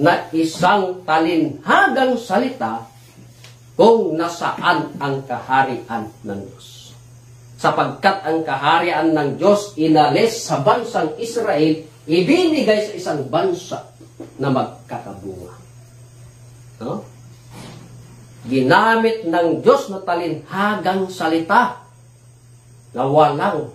[SPEAKER 2] na isang talinhagang salita kung nasaan ang kaharian ng Diyos. Sapagkat ang kaharian ng Diyos inalis sa bansang Israel, ibinigay sa isang bansa na magkakabunga. No? Ginamit ng Diyos na talinhagang salita na walang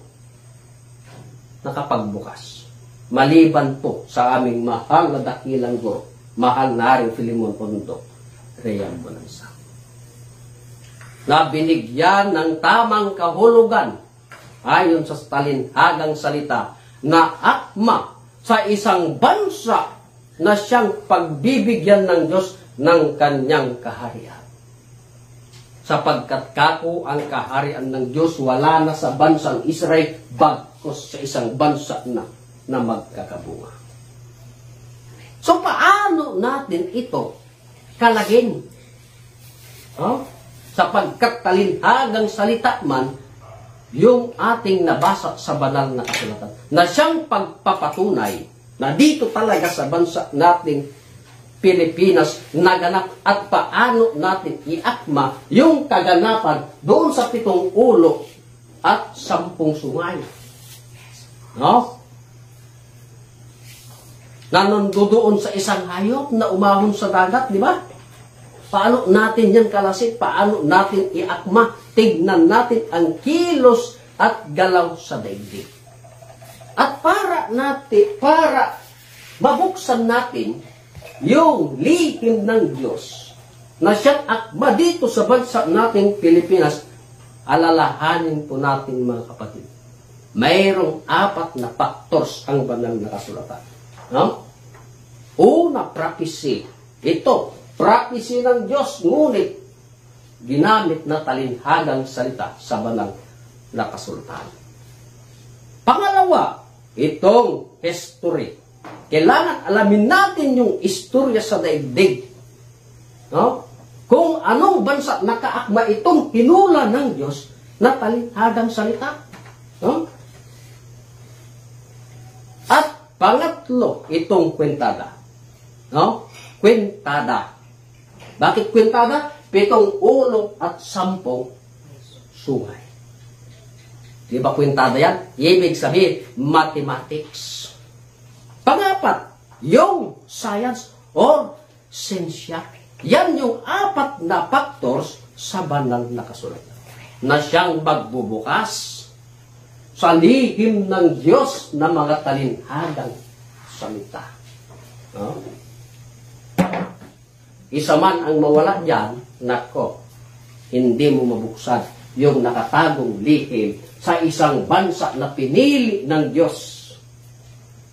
[SPEAKER 2] nakapagbukas. Maliban po sa aming mahal na dakilang guro, mahal na rin Filimon Pondo, Reyang Bonanza, na binigyan ng tamang kahulugan ayon sa talinhagang salita na akma sa isang bansa na siyang pagbibigyan ng Diyos ng kanyang kaharian. Sapagkat kako ang kaharian ng Diyos wala na sa bansang Israel bagkos sa isang bansa na na magkakabunga. So, paano natin ito kalagin? Sapagkat talinhagang salita man yung ating nabasa sa banal na kasulatan, na siyang pagpapatunay na dito talaga sa bansa nating Pilipinas naganap at paano natin iakma yung kaganapan doon sa 7 ulo at 10 sungay. No? Nanundoon sa isang hayop na umahon sa dagat, di ba? Paano natin yan kalasin? Paano natin iakma? Tignan natin ang kilos at galaw sa daigdig. At para mabuksan natin yung lihim ng Diyos na siyang akma dito sa bansa nating Pilipinas, alalahanin po natin mga kapatid. Mayroong 4 na factors ang banal na kasulatan. No? Una, prophecy. Ito, prophecy ng Diyos, ngunit ginamit na talinhagang salita sa banal na kasulatan. Pangalawa, itong history. Kailangan alamin natin yung istorya sa daigdig. No? Kung anong bansa nakaakma itong hinula ng Diyos na talinhagang salita. No? At pangatlo, itong kwentada. No? Kwentada. Bakit kwentada? 7 ulo at 10 sungay. Di ba kwentada yan? Ibig sabihin, mathematics. Pangapat, yung science or sensya. Yan yung 4 na factors sa banal na kasulatan na siyang magbubukas sa lihim ng Diyos na mga talinhagang salita. No? Isa man ang mawala dyan, nako, hindi mo mabuksan yung nakatagong lihim sa isang bansa na pinili ng Diyos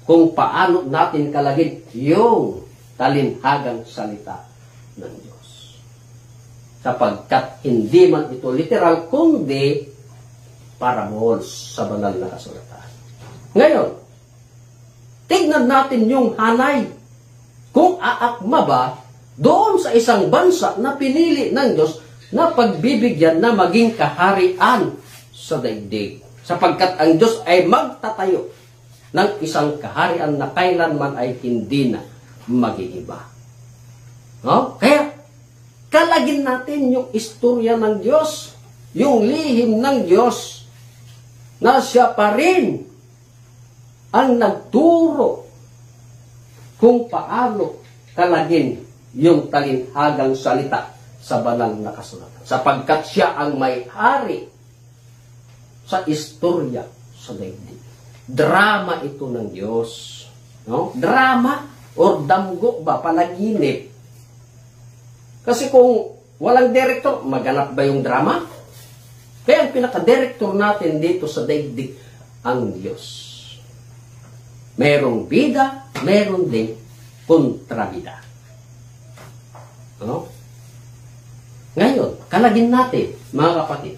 [SPEAKER 2] kung paano natin kalagin yung talinhagang salita ng Diyos. Sapagkat hindi man ito literal, kundi parables sa banal na kasulatan. Ngayon, tignan natin yung hanay. Kung aakma ba doon sa isang bansa na pinili ng Diyos na pagbibigyan na maging kaharian sa daigdig. Sapagkat ang Diyos ay magtatayo ng isang kaharian na kailanman ay hindi na mag-iiba. No? Kaya, kalagin natin yung istorya ng Diyos, yung lihim ng Diyos, na siya pa rin ang nagturo kung paano kalagin yung talinhagang salita sa banal na kasulatan. Sapagkat siya ang may-ari sa istorya sa daigdig. Drama ito ng Diyos. No? Drama or damgo ba, panaginip. Kasi kung walang director, maganap ba yung drama? Kaya ang pinaka-director natin dito sa daigdig, ang Diyos. Merong bida, meron ding kontrabida. No? Ngayon, kalagin natin, mga kapatid,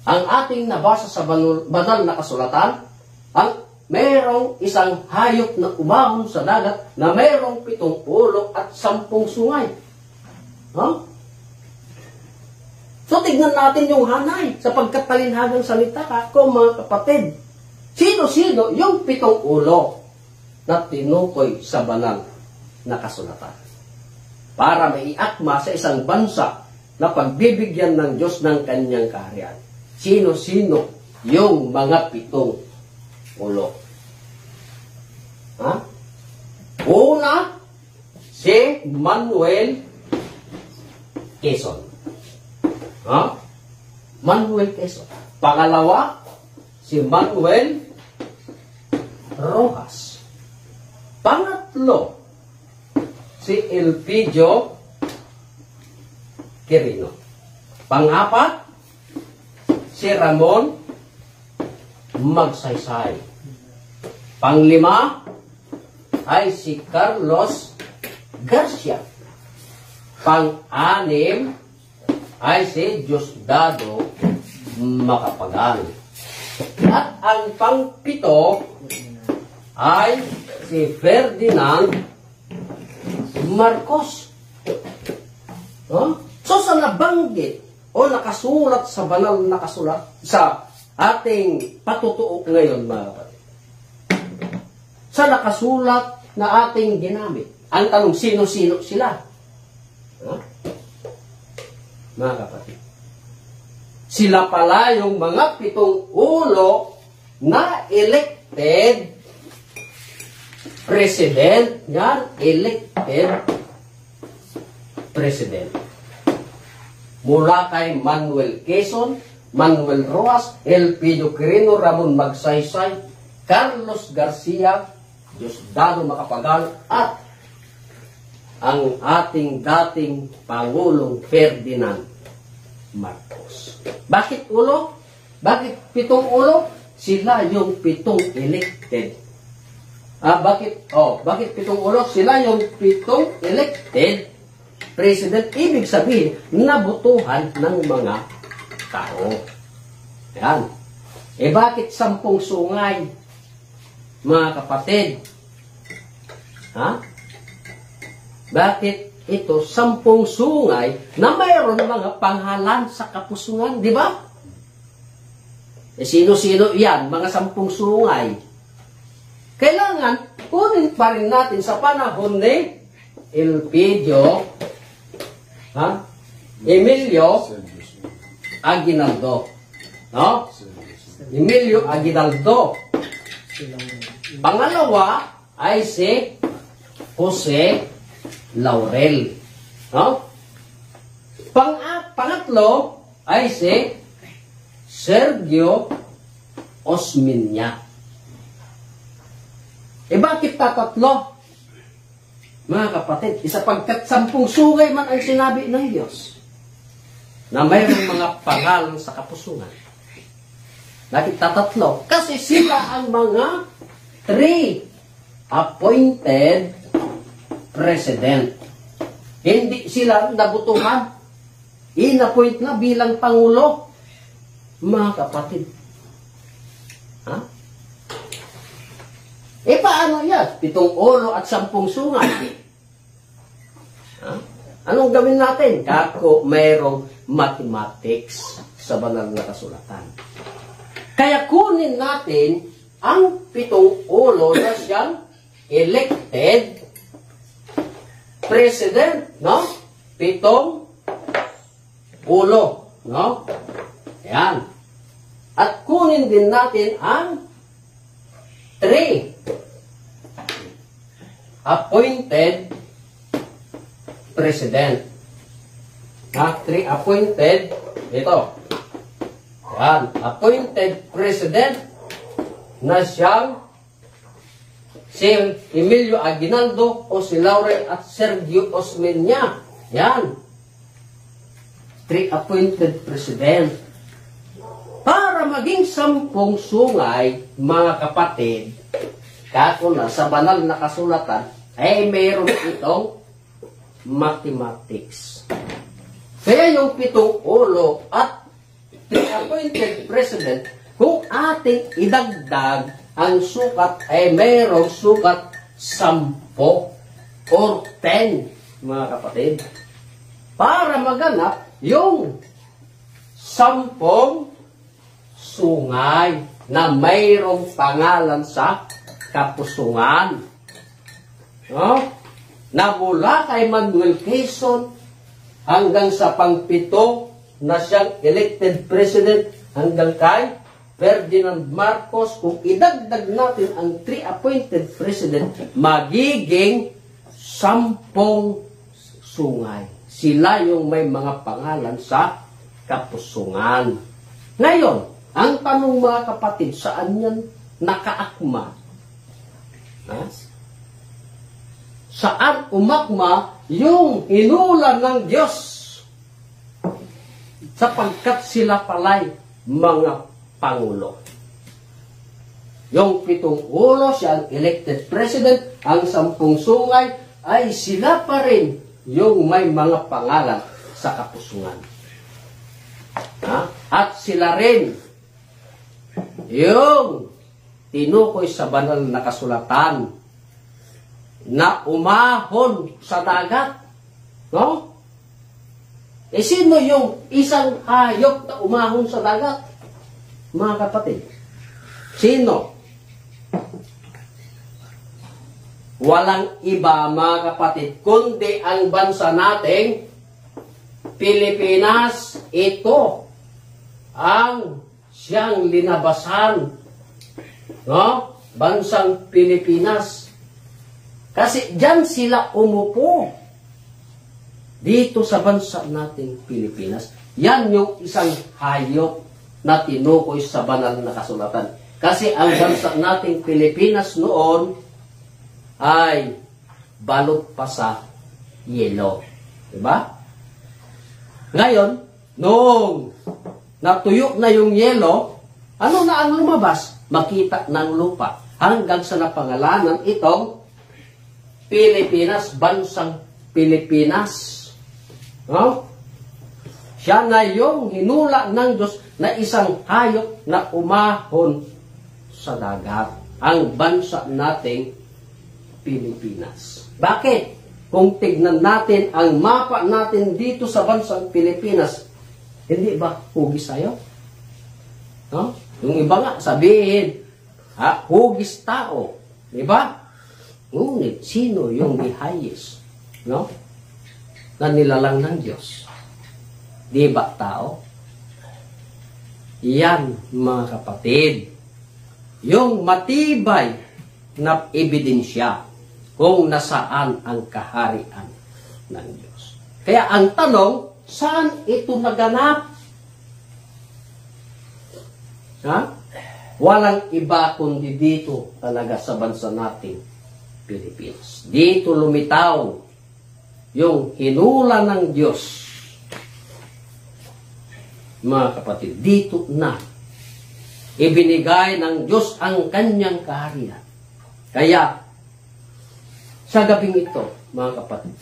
[SPEAKER 2] ang ating nabasa sa banal na kasulatan, ang merong isang hayop na umahon sa dagat na merong 7 ulo at 10 sungay. Huh? So, tignan natin yung hanay sapagkat talinhagang salita ako, mga kapatid. Sino-sino yung 7 ulo na tinukoy sa banal na kasulatan? Para maiakma sa isang bansa na pagbibigyan ng Diyos ng kanyang kaharian. Sino-sino yung mga 7 ulo? Ha? Una, si Manuel Quezon. Ha? Manuel Quezon. Pangalawa, si Manuel Rojas. Pangatlo, si Elpidio Quirino. Pang-apat, si Ramon Magsaysay. Pang-5 ay si Carlos Garcia. Pang-6 ay si Diosdado Macapagal. At ang pang-7 ay si Ferdinand Marcos. So sa nabanggit o nakasulat sa banal na kasulat sa ating patutuo ngayon, mga kapatid, sa nakasulat na ating ginamit, ang tanong, sino-sino sila? Mga kapatid, sila pala yung mga 7 ulo na elected president. Yan, elected president. Mula kay Manuel Quezon, Manuel Roas, Elpidio Quirino, Ramon Magsaysay, Carlos Garcia, Diosdado Macapagal, at ang ating dating Pangulong Ferdinand Marcos. Bakit ulo? Bakit 7 ulo? Sila yung 7 elected. Bakit 7 ulo? Sila yung 7 elected president. Ibig sabihin, nabutuhan ng mga tao. Yan. Bakit 10 sungay? Mga kapatid. Bakit ito 10 sungay na mayroon mga pangalan sa kapusungan, di ba? Sino-sino yan? Mga 10 sungay. Kailangan kunin pa rin natin sa panahon ni Elpidio Emilio Aguinaldo. No? Emilio Aguinaldo. Pangalawa ay si Jose Laurel. No? Pangatlo ay si Sergio Osmeña. Bakit tatatlo? Mga kapatid, sapagkat 10 sungay man ang sinabi ng Diyos na mayroong mga pangalan sa kapusungan. Bakit tatatlo? Kasi sila ang mga 3 appointed president. Hindi sila nabutuhan. In-appoint na bilang Pangulo. Mga kapatid. Paano yan? 7 ulo at 10 sungay. Anong gawin natin? Kako mayroong mathematics sa banal na kasulatan. Kaya kunin natin ang 7 ulo na siyang elected president, no? 7 ulo, no? Yan. At kunin din natin ang 3 appointed president. 3 appointed, ito. Yan, appointed president na siyang si Emilio Aguinaldo, Jose Laurel at Sergio Osmeña. Yan. 3 appointed president. Para maging 10 sungay, mga kapatid, kako na sa banal na kasulatan, ay mayroon itong mathematics. Kaya yung 7 ulo at 3 appointed president, kung ating idagdag ang sukat, ay mayroong sukat 10 or 10, mga kapatid. Para maganap yung 10 sungay na mayroong pangalan sa kapusungan. No? Na mula kay Manuel Quezon hanggang sa pang-7 na siyang elected president hanggang kay Ferdinand Marcos, kung idagdag natin ang 3 appointed president, magiging 10 sungay. Sila yung may mga pangalan sa kapusungan. Ngayon, ang tanong, mga kapatid, saan yan nakaakma? Saan umakma yung hinula ng Diyos? Sapagkat sila pala'y mga pangulo. Yung 7 ulo, siya ang elected president, ang 10 sungay, ay sila pa rin yung may mga pangalan sa kapusungan. At sila rin yung tinukoy sa banal na kasulatan na umahon sa dagat. No? Eh, sino yung isang hayop na umahon sa dagat? Mga kapatid, sino? Walang iba, mga kapatid, kundi ang bansa nating Pilipinas. Ito ang siyang linabasan, no? Bansang Pilipinas. Kasi diyan sila umupo. Dito sa bansa nating Pilipinas. Yan yung isang hayop na tinukoy sa banal na kasulatan. Kasi ang bansa nating Pilipinas noon ay balot pa sa yelo. Diba? Ngayon, nung natuyo na yung yelo, ano na ang lumabas? Makita ng lupa. Hanggang sa napangalanan itong Pilipinas, bansang Pilipinas. No? Siya na yung hinula ng Diyos na isang hayop na umahon sa dagat. Ang bansa nating Pilipinas. Bakit? Kung tignan natin ang mapa natin dito sa bansang Pilipinas, hindi ba hugis tayo? No? Yung iba nga sabihin, hugis tao. Diba? Ngunit, sino yung ihayis? No? Na nilalang ng Diyos? Di ba tao? Yan, mga kapatid, yung matibay na ebidensya kung nasaan ang kaharian ng Diyos. Kaya ang tanong, saan ito naganap? Ha? Walang iba kundi dito talaga sa bansa nating Pilipinas. Dito lumitaw yung hinula ng Diyos. Mga kapatid, dito na ibinigay ng Diyos ang kanyang kaharian. Kaya, sa gabing ito, mga kapatid,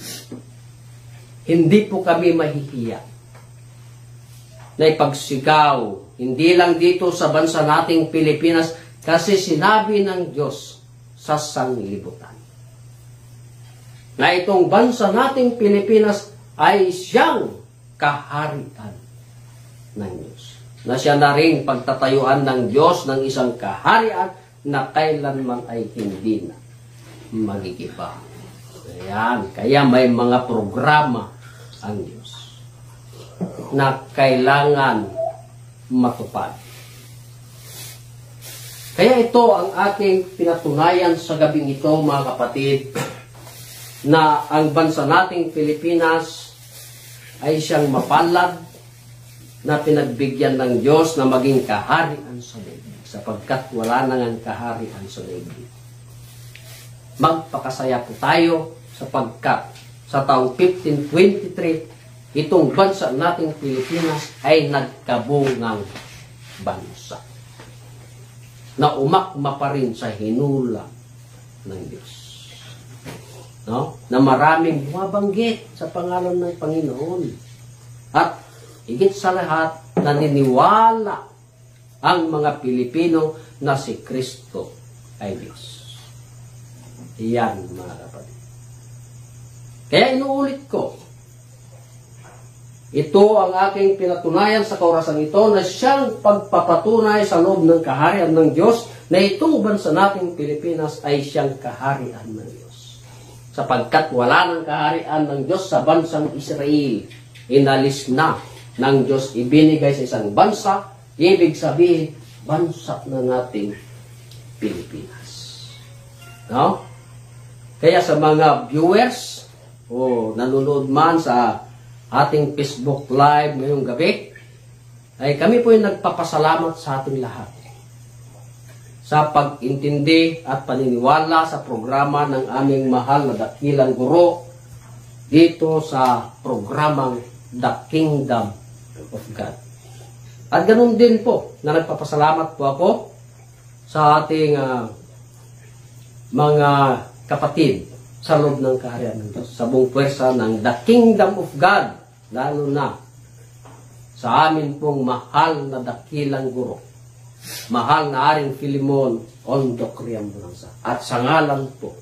[SPEAKER 2] hindi po kami mahihiya na ipagsigaw, hindi lang dito sa bansa nating Pilipinas, kasi sinabi ng Diyos sa sanglibutan na itong bansa nating Pilipinas ay siyang kaharian ng Diyos. Na siya na rin pagtatayuan ng Diyos ng isang kaharian na kailanman ay hindi na magigiba. Ayan. Kaya may mga programa ang Diyos na kailangan matupad. Kaya ito ang aking pinatunayan sa gabing ito, mga kapatid, na ang bansa nating Pilipinas ay siyang mapalad na pinagbigyan ng Diyos na maging kaharian sa daigdig, sapagkat wala nang ang kaharian sa daigdig. Magpakasaya po tayo sapagkat sa taong 1523, itong bansa nating Pilipinas ay nagkabungang bansa na umakma pa rin sa hinula ng Diyos. No? Na maraming bumabanggit sa pangalan ng Panginoon. At higit sa lahat, naniniwala ang mga Pilipino na si Kristo ay Diyos. Iyan, mga kapatid. Kaya inuulit ko, ito ang aking pinatunayan sa kaorasang ito na siyang pagpapatunay sa loob ng kaharian ng Diyos na itong bansa nating Pilipinas ay siyang kaharian ng Diyos. Sapagkat wala ng kaharian ng Diyos sa bansang Israel. Inalis na ng Diyos, ibinigay sa isang bansa, ibig sabihin, bansa na nating Pilipinas. No? Kaya sa mga viewers, nanonood man sa ating Facebook Live ngayong gabi, ay kami po yung nagpapasalamat sa ating lahat sa pag-intindi at paniniwala sa programa ng aming mahal na dakilang guro dito sa programang The Kingdom of God. At ganun din po na nagpapasalamat po ako sa ating mga kapatid sa loob ng kaharian ng Diyos, sa buong pwersa ng The Kingdom of God, lalo na sa amin pong mahal na dakilang guro, mahal na Haring Filemon Ondok Riambunansa. At sa ngalan po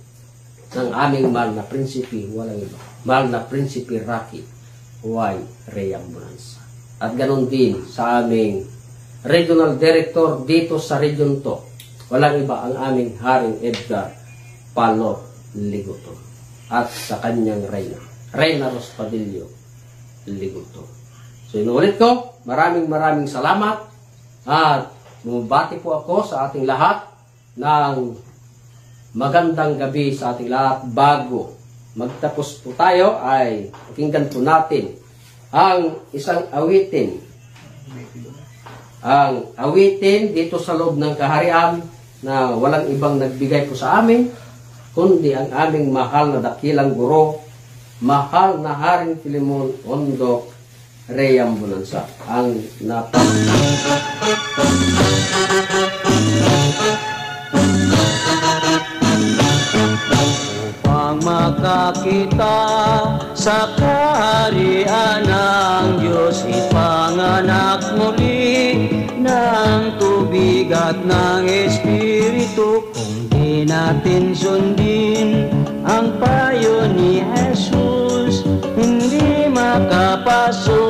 [SPEAKER 2] ng aming mahal na prinsipi, walang iba, mahal na prinsipi Rocky Y. Riambunansa. At ganon din sa aming regional director dito sa region to, walang iba ang aming Haring Edgar Palor Liguton. At sa kanyang Reyna Rospadillo Liguton. So inuulit ko, maraming salamat at bumabati po ako sa ating lahat ng magandang gabi sa ating lahat. Bago magtapos po tayo ay pakinggan po natin ang isang awitin. Ang awitin dito sa loob ng kaharian na walang ibang nagbigay po sa amin, kundi ang aming mahal na dakilang guro, mahal na Haring Filemon Ondok Riambunansa. Ang
[SPEAKER 5] upang makakita sa kaharian ng Diyos, ipanganak muli ng tubig at ng Espiritu. Kung di natin sundin ang payo ni Jesus, hindi makapasok